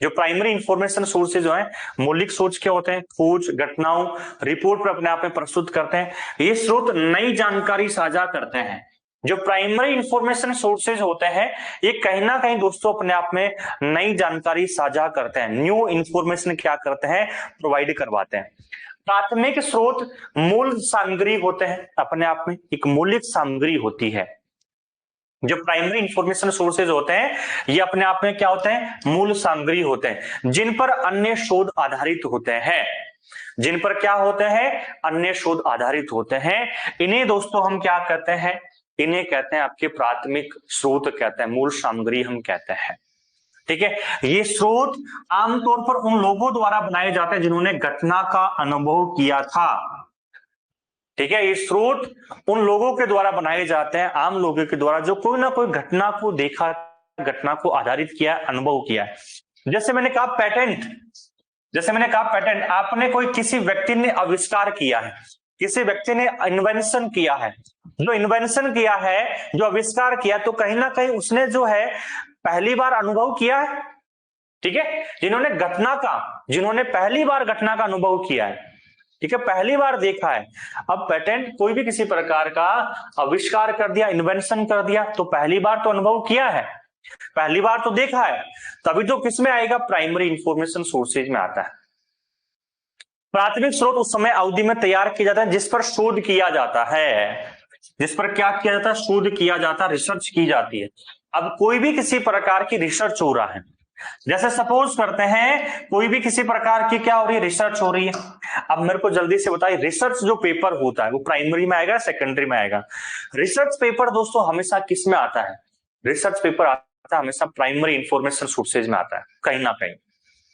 जो प्राइमरी इंफॉर्मेशन सोर्सेज जो है मौलिक सोच क्या होते हैं, खोज घटनाओं रिपोर्ट पर अपने आप में प्रस्तुत करते हैं। ये स्रोत नई जानकारी साझा करते हैं। जो प्राइमरी इंफॉर्मेशन सोर्सेज होते हैं ये कहीं ना कहीं दोस्तों अपने आप में नई जानकारी साझा करते हैं, न्यू इंफॉर्मेशन क्या करते हैं, प्रोवाइड करवाते हैं। प्राथमिक स्रोत मूल सामग्री होते हैं, अपने आप में एक मौलिक सामग्री होती है। जो प्राइमरी इंफॉर्मेशन सोर्सेज होते हैं ये अपने आप में क्या होते हैं, मूल सामग्री होते हैं, जिन पर अन्य शोध आधारित होते हैं, जिन पर क्या होते हैं, अन्य शोध आधारित होते हैं। इन्हें दोस्तों हम क्या कहते हैं, इन्हें कहते हैं आपके प्राथमिक स्रोत कहते हैं, मूल सामग्री हम कहते हैं। ठीक है, ये स्रोत आमतौर पर उन लोगों द्वारा बनाए जाते हैं जिन्होंने घटना का अनुभव किया था। ठीक है, ये स्रोत उन लोगों के द्वारा बनाए जाते हैं, आम लोगों के द्वारा जो कोई ना कोई घटना को देखा, घटना को आधारित किया, अनुभव किया है। जैसे मैंने कहा पैटेंट, जैसे मैंने कहा पैटेंट, आपने कोई किसी व्यक्ति ने आविष्कार किया है, किसी व्यक्ति ने इन्वेंशन किया है, जो इन्वेंशन किया है, जो आविष्कार किया, तो कहीं ना कहीं उसने जो है पहली बार अनुभव किया है। ठीक है, जिन्होंने घटना का, जिन्होंने पहली बार घटना का अनुभव किया है, ठीक है, पहली बार देखा है। अब पेटेंट कोई भी किसी प्रकार का आविष्कार कर दिया, इन्वेंशन कर दिया, तो पहली बार तो अनुभव किया है, पहली बार तो देखा है, तभी तो किसमें आएगा, प्राइमरी इंफॉर्मेशन सोर्सेज में आता है। प्राथमिक स्रोत उस समय अवधि में तैयार किया जाता है जिस पर शोध किया जाता है, जिस पर क्या किया जाता है, शोध किया जाता है, रिसर्च की जाती है। अब कोई भी किसी प्रकार की रिसर्च हो रहा है, जैसे सपोज करते हैं कोई भी किसी प्रकार की क्या हो रही है, रिसर्च हो रही है। अब मेरे को जल्दी से बताइए, रिसर्च जो पेपर होता है वो प्राइमरी में आएगा, सेकेंडरी में आएगा? रिसर्च पेपर दोस्तों हमेशा किस में आता है, रिसर्च पेपर आता है हमेशा प्राइमरी इंफॉर्मेशन सोर्सेज में आता है, कहीं ना कहीं।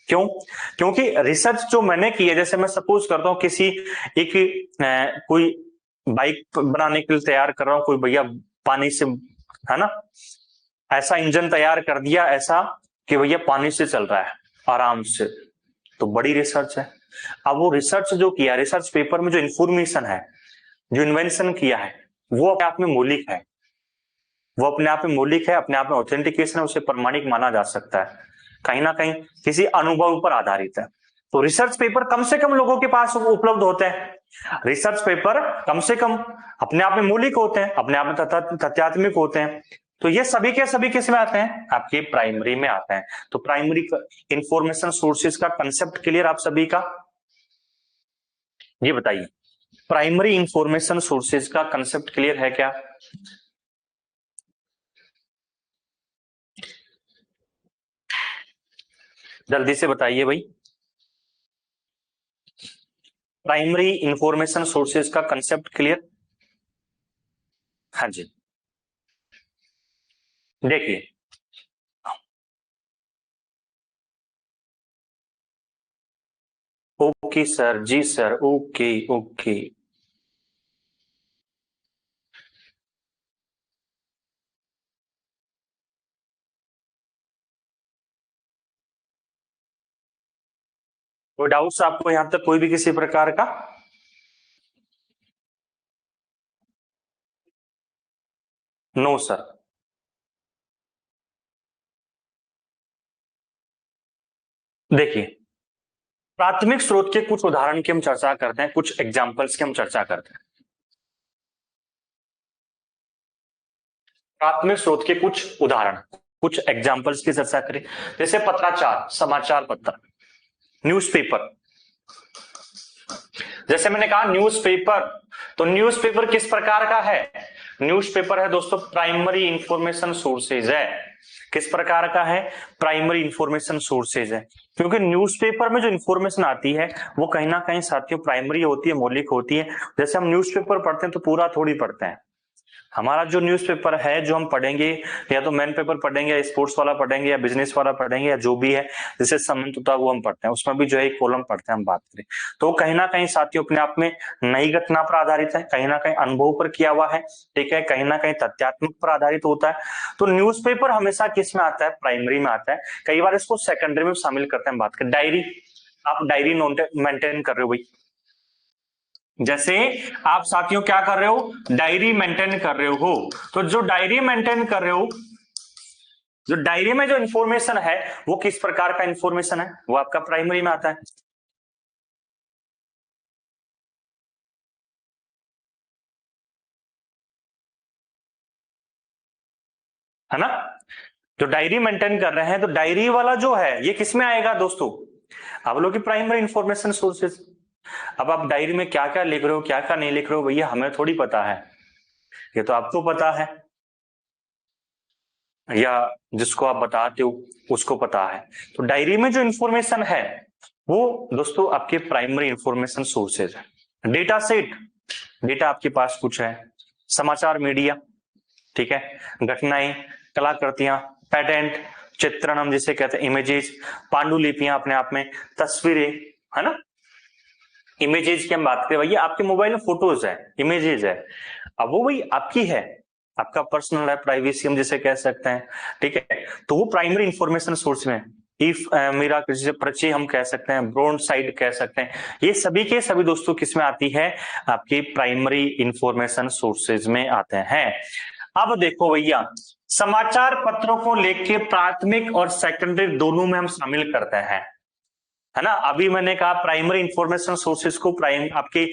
क्यों? क्योंकि रिसर्च जो मैंने की है, जैसे मैं सपोज करता हूं किसी एक कोई बाइक बनाने के लिए तैयार कर रहा हूं, कोई भैया पानी से, है ना, ऐसा इंजन तैयार कर दिया ऐसा कि भैया पानी से चल रहा है आराम से, तो बड़ी रिसर्च है। अब वो रिसर्च जो किया, रिसर्च पेपर में जो इंफॉर्मेशन है, जो इन्वेंशन किया है, वो अपने आप में मौलिक है, वो अपने आप में मौलिक है, अपने आप में ऑथेंटिकेशन है, उसे प्रमाणिक माना जा सकता है, कहीं ना कहीं किसी अनुभव पर आधारित है। तो रिसर्च पेपर कम से कम लोगों के पास उपलब्ध होते हैं, रिसर्च पेपर कम से कम अपने आप में मौलिक होते हैं, अपने आप में तथ्यात्मक होते हैं। तो ये सभी के सभी किस में आते हैं, आपके प्राइमरी में आते हैं। तो प्राइमरी इंफॉर्मेशन सोर्सेज का कंसेप्ट क्लियर आप सभी का? ये बताइए, प्राइमरी इंफॉर्मेशन सोर्सेज का कंसेप्ट क्लियर है क्या? जल्दी से बताइए भाई, प्राइमरी इंफॉर्मेशन सोर्सेज का कंसेप्ट क्लियर? हाँ जी, देखिए ओके सर, जी सर, ओके ओके। कोई डाउट्स आपको यहां तक, कोई भी किसी प्रकार का? No sir. देखिए, प्राथमिक स्रोत के कुछ उदाहरण की हम चर्चा करते हैं, कुछ एग्जाम्पल्स की हम चर्चा करते हैं। प्राथमिक स्रोत के कुछ उदाहरण, कुछ एग्जाम्पल्स की चर्चा करें। जैसे पत्राचार, समाचार पत्र, न्यूज़पेपर। जैसे मैंने कहा न्यूज़पेपर, तो न्यूज़पेपर किस प्रकार का है? न्यूज़पेपर है दोस्तों प्राइमरी इंफॉर्मेशन सोर्सेज है। किस प्रकार का है? प्राइमरी इंफॉर्मेशन सोर्सेज है, क्योंकि न्यूज़पेपर में जो इंफॉर्मेशन आती है वो कहीं ना कहीं साथियों प्राइमरी होती है, मौलिक होती है। जैसे हम न्यूज़पेपर पढ़ते हैं तो पूरा थोड़ी पढ़ते हैं। हमारा जो न्यूज़पेपर है जो हम पढ़ेंगे, या तो मैन पेपर पढ़ेंगे या स्पोर्ट्स वाला पढ़ेंगे या बिजनेस वाला पढ़ेंगे या जो भी है जिससे संबंध होता है वो हम पढ़ते हैं। उसमें भी जो है एक कॉलम पढ़ते हैं हम बात करें तो कहीं ना कहीं साथियों अपने आप में नई घटना पर आधारित है, कहीं ना कहीं अनुभव पर किया हुआ है, ठीक है, कहीं ना कहीं तथ्यात्मक पर आधारित होता है। तो न्यूज़पेपर हमेशा किस में आता है? प्राइमरी में आता है। कई बार इसको सेकेंडरी में शामिल करते हैं। बात करें डायरी, आप डायरी मेंटेन कर रहे हो भाई, जैसे आप साथियों क्या कर रहे हो? डायरी मेंटेन कर रहे हो। तो जो डायरी मेंटेन कर रहे हो, जो डायरी में जो इंफॉर्मेशन है वो किस प्रकार का इंफॉर्मेशन है? वो आपका प्राइमरी में आता है ना? जो डायरी मेंटेन कर रहे हैं तो डायरी वाला जो है ये किस में आएगा दोस्तों? आप लोग की प्राइमरी इंफॉर्मेशन सोर्सेज। अब आप डायरी में क्या क्या लिख रहे हो, क्या क्या नहीं लिख रहे हो, भैया हमें थोड़ी पता है, ये तो आपको पता है या जिसको आप बताते हो उसको पता है। तो डायरी में जो इंफॉर्मेशन है वो दोस्तों आपके प्राइमरी इंफॉर्मेशन सोर्सेज है। डेटा सेट, डेटा आपके पास कुछ है, समाचार मीडिया, ठीक है, घटनाएं, कलाकृतियां, पैटेंट, चित्रण हम जिसे कहते हैं इमेजेस, पांडुलिपियां अपने आप में, तस्वीरें, है ना। इमेजेस की हम बात करें भैया आपके मोबाइल में फोटोज है, इमेजेस है, अब वो वही आपकी है, आपका पर्सनल है, प्राइवेसी हम जिसे कह सकते हैं, ठीक है। तो वो प्राइमरी इंफॉर्मेशन सोर्स में इफ मेरा किसी से परिचय हम कह सकते हैं, ब्रॉड साइड कह सकते हैं, ये सभी के सभी दोस्तों किसमें आती है? आपकी प्राइमरी इंफॉर्मेशन सोर्सेज में आते हैं। अब देखो भैया समाचार पत्रों को लेके प्राथमिक और सेकेंडरी दोनों में हम शामिल करते हैं, है ना। अभी मैंने कहा प्राइमरी इंफॉर्मेशन सोर्सेज को आपके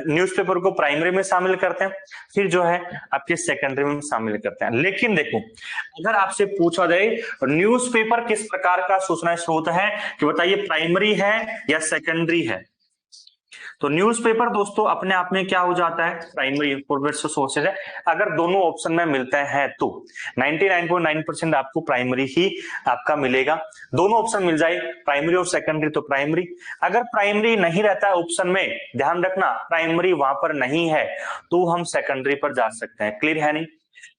न्यूज़पेपर को प्राइमरी में शामिल करते हैं, फिर जो है आपके सेकेंडरी में शामिल करते हैं। लेकिन देखो अगर आपसे पूछा जाए न्यूज़पेपर किस प्रकार का सूचना स्रोत है, कि बताइए प्राइमरी है या सेकेंडरी है, तो न्यूज़पेपर दोस्तों अपने आप में क्या हो जाता है? प्राइमरी इंफॉर्मेशन सोर्सेज है। अगर दोनों ऑप्शन में मिलते हैं तो 99.9% आपको प्राइमरी ही आपका मिलेगा। दोनों ऑप्शन मिल जाए प्राइमरी और सेकेंडरी तो प्राइमरी। अगर प्राइमरी नहीं रहता है ऑप्शन में, ध्यान रखना प्राइमरी वहां पर नहीं है तो हम सेकेंडरी पर जा सकते हैं। क्लियर है नहीं?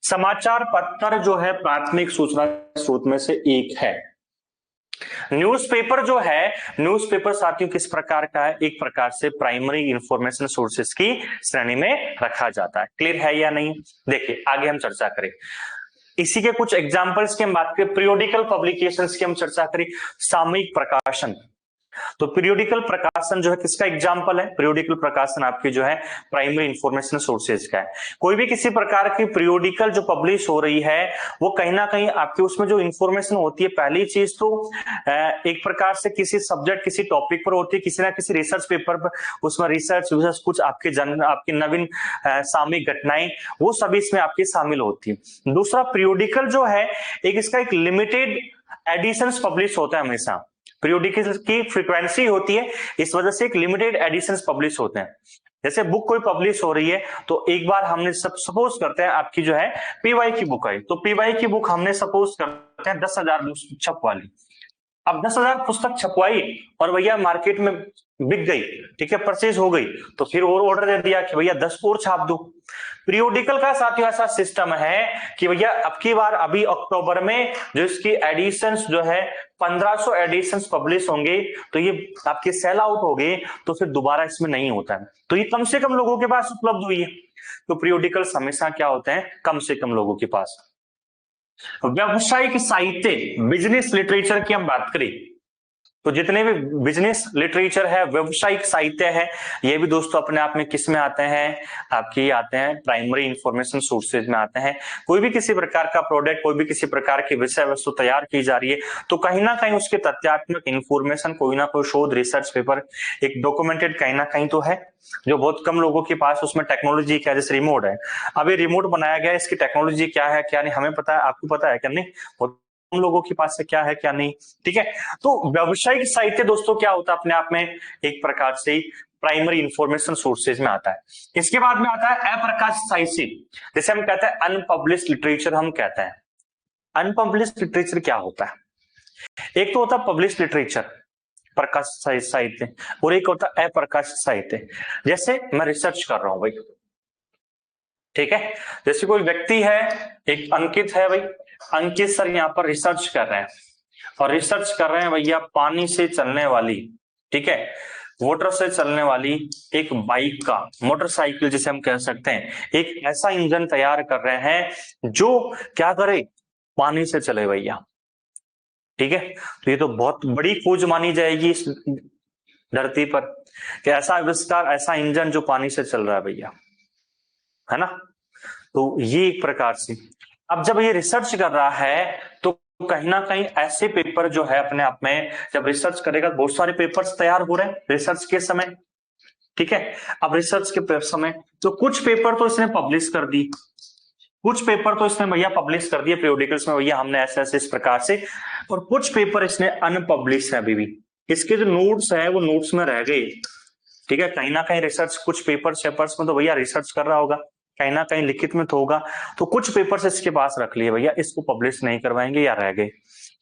समाचार पत्र जो है प्राथमिक सूचना स्रोत में से एक है। न्यूज़पेपर जो है, न्यूज़पेपर साथियों किस प्रकार का है? एक प्रकार से प्राइमरी इंफॉर्मेशन सोर्सेज की श्रेणी में रखा जाता है। क्लियर है या नहीं? देखिए आगे हम चर्चा करें इसी के कुछ एग्जांपल्स की हम बात करें, पीरियोडिकल पब्लिकेशंस की हम चर्चा करें, सामयिक प्रकाशन। तो पीरियोडिकल प्रकाशन जो है किसका एग्जाम्पल है? पीरियोडिकल प्रकाशन आपकी जो है प्राइमरी इंफॉर्मेशन सोर्सेज का है। कोई भी किसी प्रकार की पीरियोडिकल जो पब्लिश हो रही है वो कहीं ना कहीं आपके उसमें जो इंफॉर्मेशन होती है, पहली चीज तो एक प्रकार से किसी सब्जेक्ट किसी टॉपिक पर होती है, किसी ना किसी रिसर्च पेपर पर, उसमें रिसर्च कुछ आपकी नवीन सामयिक घटनाएं वो सभी इसमें आपकी शामिल होती है। दूसरा पीरियोडिकल जो है इसका एक लिमिटेड एडिशंस पब्लिश होता है हमेशा, पीरियोडिकल की फ्रीक्वेंसी होती है, इस वजह से एक लिमिटेड एडिशंस पब्लिश होते हैं। जैसे बुक कोई पब्लिश हो रही है तो एक बार हमने सपोज करते हैं आपकी जो है पीवाई की बुक आई, तो पीवाई की बुक हमने सपोज करते हैं 10,000 छप वाली। अब 10,000 पुस्तक छपवाई और भैया मार्केट में बिक गई, ठीक है, परचेज हो गई, तो फिर और ऑर्डर दे दिया कि भैया 10 और छाप दो। पीरियोडिकल का साथियों ऐसा सिस्टम है कि भैया अब की बार अभी अक्टूबर में जो इसकी एडिशंस जो है 1500 एडिशंस पब्लिश होंगे, तो ये आपके सेल आउट हो गए तो फिर दोबारा इसमें नहीं होता है, तो ये कम से कम लोगों के पास उपलब्ध हुई है। तो पीरियोडिकल हमेशा क्या होते हैं? कम से कम लोगों के पास। व्यावसायिक साहित्य, बिजनेस लिटरेचर की हम बात करें तो जितने भी बिजनेस लिटरेचर है, व्यवसायिक साहित्य है, ये भी दोस्तों अपने आप में किस में आते हैं? आपके आते हैं प्राइमरी इंफॉर्मेशन सोर्सेज में आते हैं। कोई भी किसी प्रकार का प्रोडक्ट, कोई भी किसी प्रकार की विषय वस्तु तैयार की जा रही है तो कहीं ना कहीं उसके तथ्यात्मक इंफॉर्मेशन कोई ना कोई शोध रिसर्च पेपर एक डॉक्यूमेंटेड कहीं ना कहीं तो है, जो बहुत कम लोगों के पास उसमें टेक्नोलॉजी क्या, जैसे रिमोट है, अब ये रिमोट बनाया गया है, इसकी टेक्नोलॉजी क्या है क्या नहीं हमें पता है, आपको पता है क्या? नहीं, बहुत कम लोगों के पास से क्या है क्या नहीं, ठीक है। तो व्यावसायिक साहित्य दोस्तों क्या होता है? अपने आप में एक प्रकार से प्राइमरी इंफॉर्मेशन सोर्सेज में आता है। इसके बाद में आता है अप्रकाशित साहित्य, जैसे हम कहते हैं अनपब्लिश्ड लिटरेचर। हम कहते हैं अनपब्लिश्ड लिटरेचर क्या होता है? एक तो होता है पब्लिश्ड लिटरेचर, प्रकाशित साहित्य, और एक होता है अप्रकाशित साहित्य। जैसे मैं रिसर्च कर रहा हूं भाई, ठीक है, जैसे कोई व्यक्ति है, एक अंकित है भाई, अंकित सर यहाँ पर रिसर्च कर रहे हैं, और रिसर्च कर रहे हैं भैया पानी से चलने वाली, ठीक है, वाटर से चलने वाली एक बाइक का, मोटरसाइकिल जिसे हम कह सकते हैं, एक ऐसा इंजन तैयार कर रहे हैं जो क्या करे, पानी से चले भैया, ठीक है। तो ये तो बहुत बड़ी खोज मानी जाएगी इस धरती पर कि ऐसा आविष्कार, ऐसा इंजन जो पानी से चल रहा है भैया, है ना। तो ये एक प्रकार से, अब जब ये रिसर्च कर रहा है तो कहीं ना कहीं ऐसे पेपर जो है अपने आप में, जब रिसर्च करेगा बहुत सारे पेपर्स तैयार हो रहे हैं रिसर्च के समय, ठीक है। अब रिसर्च के समय तो कुछ पेपर तो इसने पब्लिश कर दी, कुछ पेपर तो इसने भैया पब्लिश कर दिए पीरियोडिकल्स में, भैया हमने ऐसे ऐसे इस प्रकार से, और कुछ पेपर इसने अनपब्लिश है अभी भी, इसके जो नोट्स है वो नोट्स में रह गए, ठीक है। कहीं ना कहीं रिसर्च, कुछ पेपर्स में तो भैया रिसर्च कर रहा होगा, कहीं ना कहीं लिखित में तो होगा, तो कुछ पेपर्स इसके पास रख लिए भैया, इसको पब्लिश नहीं करवाएंगे या रह गए।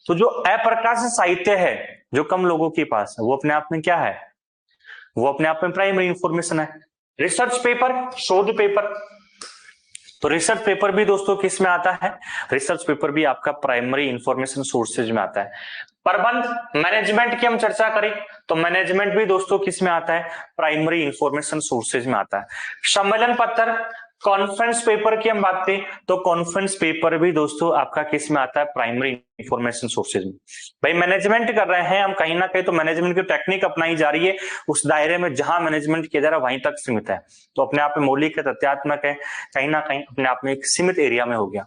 तो जो अप्रकाशित साहित्य है जो कम लोगों के पास है, वो अपने आप में क्या है, वो अपने आप में प्राइमरी इंफॉर्मेशन है। रिसर्च पेपर, शोध पेपर, तो रिसर्च पेपर भी दोस्तों किस में आता है, रिसर्च पेपर भी आपका प्राइमरी इंफॉर्मेशन सोर्सेज में आता है। प्रबंध, मैनेजमेंट की हम चर्चा करें तो मैनेजमेंट भी दोस्तों किस में आता है, प्राइमरी इंफॉर्मेशन सोर्सेज में आता है। सम्मेलन पत्र, कॉन्फ्रेंस पेपर की हम बात करें तो कॉन्फ्रेंस पेपर भी दोस्तों आपका किस में आता है, प्राइमरी इंफॉर्मेशन सोर्सेज में। भाई मैनेजमेंट कर रहे हैं हम कहीं ना कहीं, तो मैनेजमेंट की टेक्निक अपनाई जा रही है, उस दायरे में जहां मैनेजमेंट किया जा रहा है वहीं तक सीमित है, तो अपने आप में मौलिक है, तथ्यात्मक है, कहीं ना कहीं अपने आप में एक सीमित एरिया में हो गया।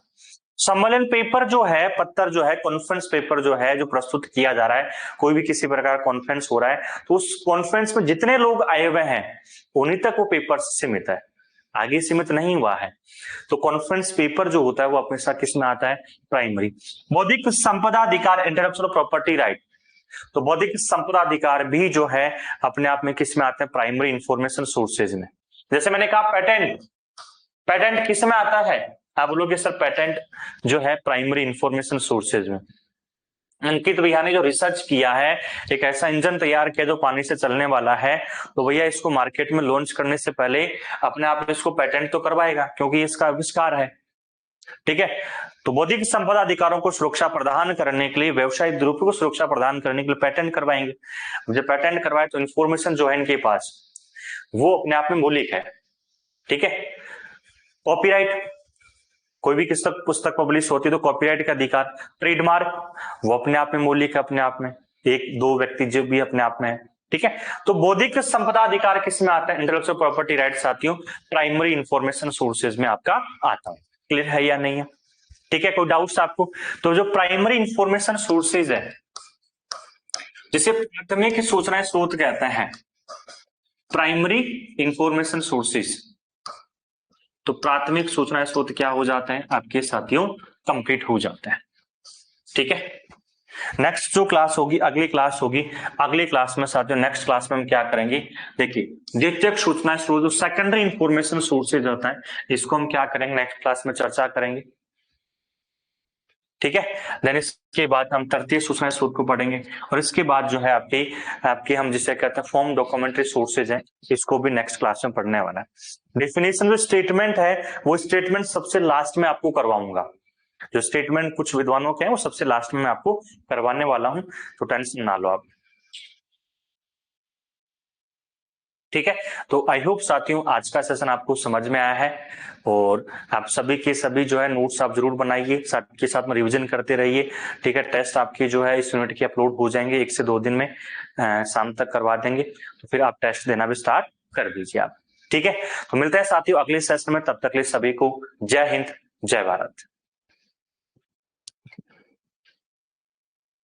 सम्मेलन पेपर जो है, पत्र जो है, कॉन्फ्रेंस पेपर जो है, जो प्रस्तुत किया जा रहा है, कोई भी किसी प्रकार का कॉन्फ्रेंस हो रहा है तो उस कॉन्फ्रेंस में जितने लोग आए हुए हैं उन्हीं तक वो पेपर सीमित है, आगे सीमित नहीं हुआ है। तो कॉन्फ्रेंस पेपर जो होता है वो हमेशा किस में आता है, प्राइमरी। बौद्धिक संपदा अधिकार, इंटलेक्चुअल प्रॉपर्टी राइट, तो बौद्धिक संपदा अधिकार भी जो है अपने आप में किस में आते हैं, प्राइमरी इंफॉर्मेशन सोर्सेज में। जैसे मैंने कहा पेटेंट, पेटेंट किस में आता है, आप बोलोगे सर पेटेंट जो है प्राइमरी इंफॉर्मेशन सोर्सेज में। अंकित भैया ने जो रिसर्च किया है, एक ऐसा इंजन तैयार किया जो पानी से चलने वाला है, तो भैया इसको मार्केट में लॉन्च करने से पहले अपने आप इसको पेटेंट तो करवाएगा क्योंकि इसका आविष्कार है, ठीक है। तो बौद्धिक संपदा अधिकारों को सुरक्षा प्रदान करने के लिए, व्यवसायिक द्रव्य को सुरक्षा प्रदान करने के लिए पेटेंट करवाएंगे। जब पेटेंट करवाए तो इंफॉर्मेशन जो है इनके पास वो अपने आप में मौलिक है, ठीक है। कॉपीराइट, कोई भी पुस्तक पब्लिश होती है तो कॉपीराइट का अधिकार। ट्रेडमार्क, वो अपने आप में मौलिक है, अपने आप में एक दो व्यक्ति जो भी अपने आप में है, ठीक है। तो बौद्धिक संपदा अधिकार किस में आता है, इंटेलेक्चुअल प्रॉपर्टी राइट साथियों प्राइमरी इंफॉर्मेशन सोर्सेज में आपका आता है। क्लियर है या नहीं है, ठीक है, कोई डाउट्स आपको। तो जो प्राइमरी इंफॉर्मेशन सोर्सेज है जिसे प्राथमिक सूचना स्रोत कहते हैं, प्राइमरी इंफॉर्मेशन सोर्सेज, तो प्राथमिक सूचना स्रोत क्या हो जाते हैं आपके साथियों, कंप्लीट हो जाते हैं, ठीक है। नेक्स्ट जो क्लास होगी, अगली क्लास होगी, अगली क्लास में साथियों, नेक्स्ट क्लास में हम क्या करेंगे, देखिए द्वितीयक सूचना स्रोत जो सेकेंडरी इंफॉर्मेशन सोर्सेज होता है, इसको हम क्या करेंगे, नेक्स्ट क्लास में चर्चा करेंगे, ठीक है। देन इसके बाद हम तृतीय सूचना स्रोत को पढ़ेंगे, और इसके बाद जो है आपके हम जिसे कहते हैं फॉर्म डॉक्यूमेंट्री सोर्सेज है, इसको भी नेक्स्ट क्लास में पढ़ने वाला है। डेफिनेशन जो स्टेटमेंट है वो स्टेटमेंट सबसे लास्ट में आपको करवाऊंगा, जो स्टेटमेंट कुछ विद्वानों के हैं वो सबसे लास्ट में मैं आपको करवाने वाला हूं, तो टेंशन ना लो आप, ठीक है। तो आई होप साथियों आज का सेशन आपको समझ में आया है, और आप सभी के सभी जो है नोट्स आप जरूर बनाइए, साथ के साथ में रिवीजन करते रहिए, ठीक है। टेस्ट आपके जो है इस यूनिट के अपलोड हो जाएंगे 1 से 2 दिन में, शाम तक करवा देंगे, तो फिर आप टेस्ट देना भी स्टार्ट कर दीजिए आप, ठीक है। तो मिलते हैं साथियों अगले सेशन में, तब तक के लिए सभी को जय हिंद, जय भारत।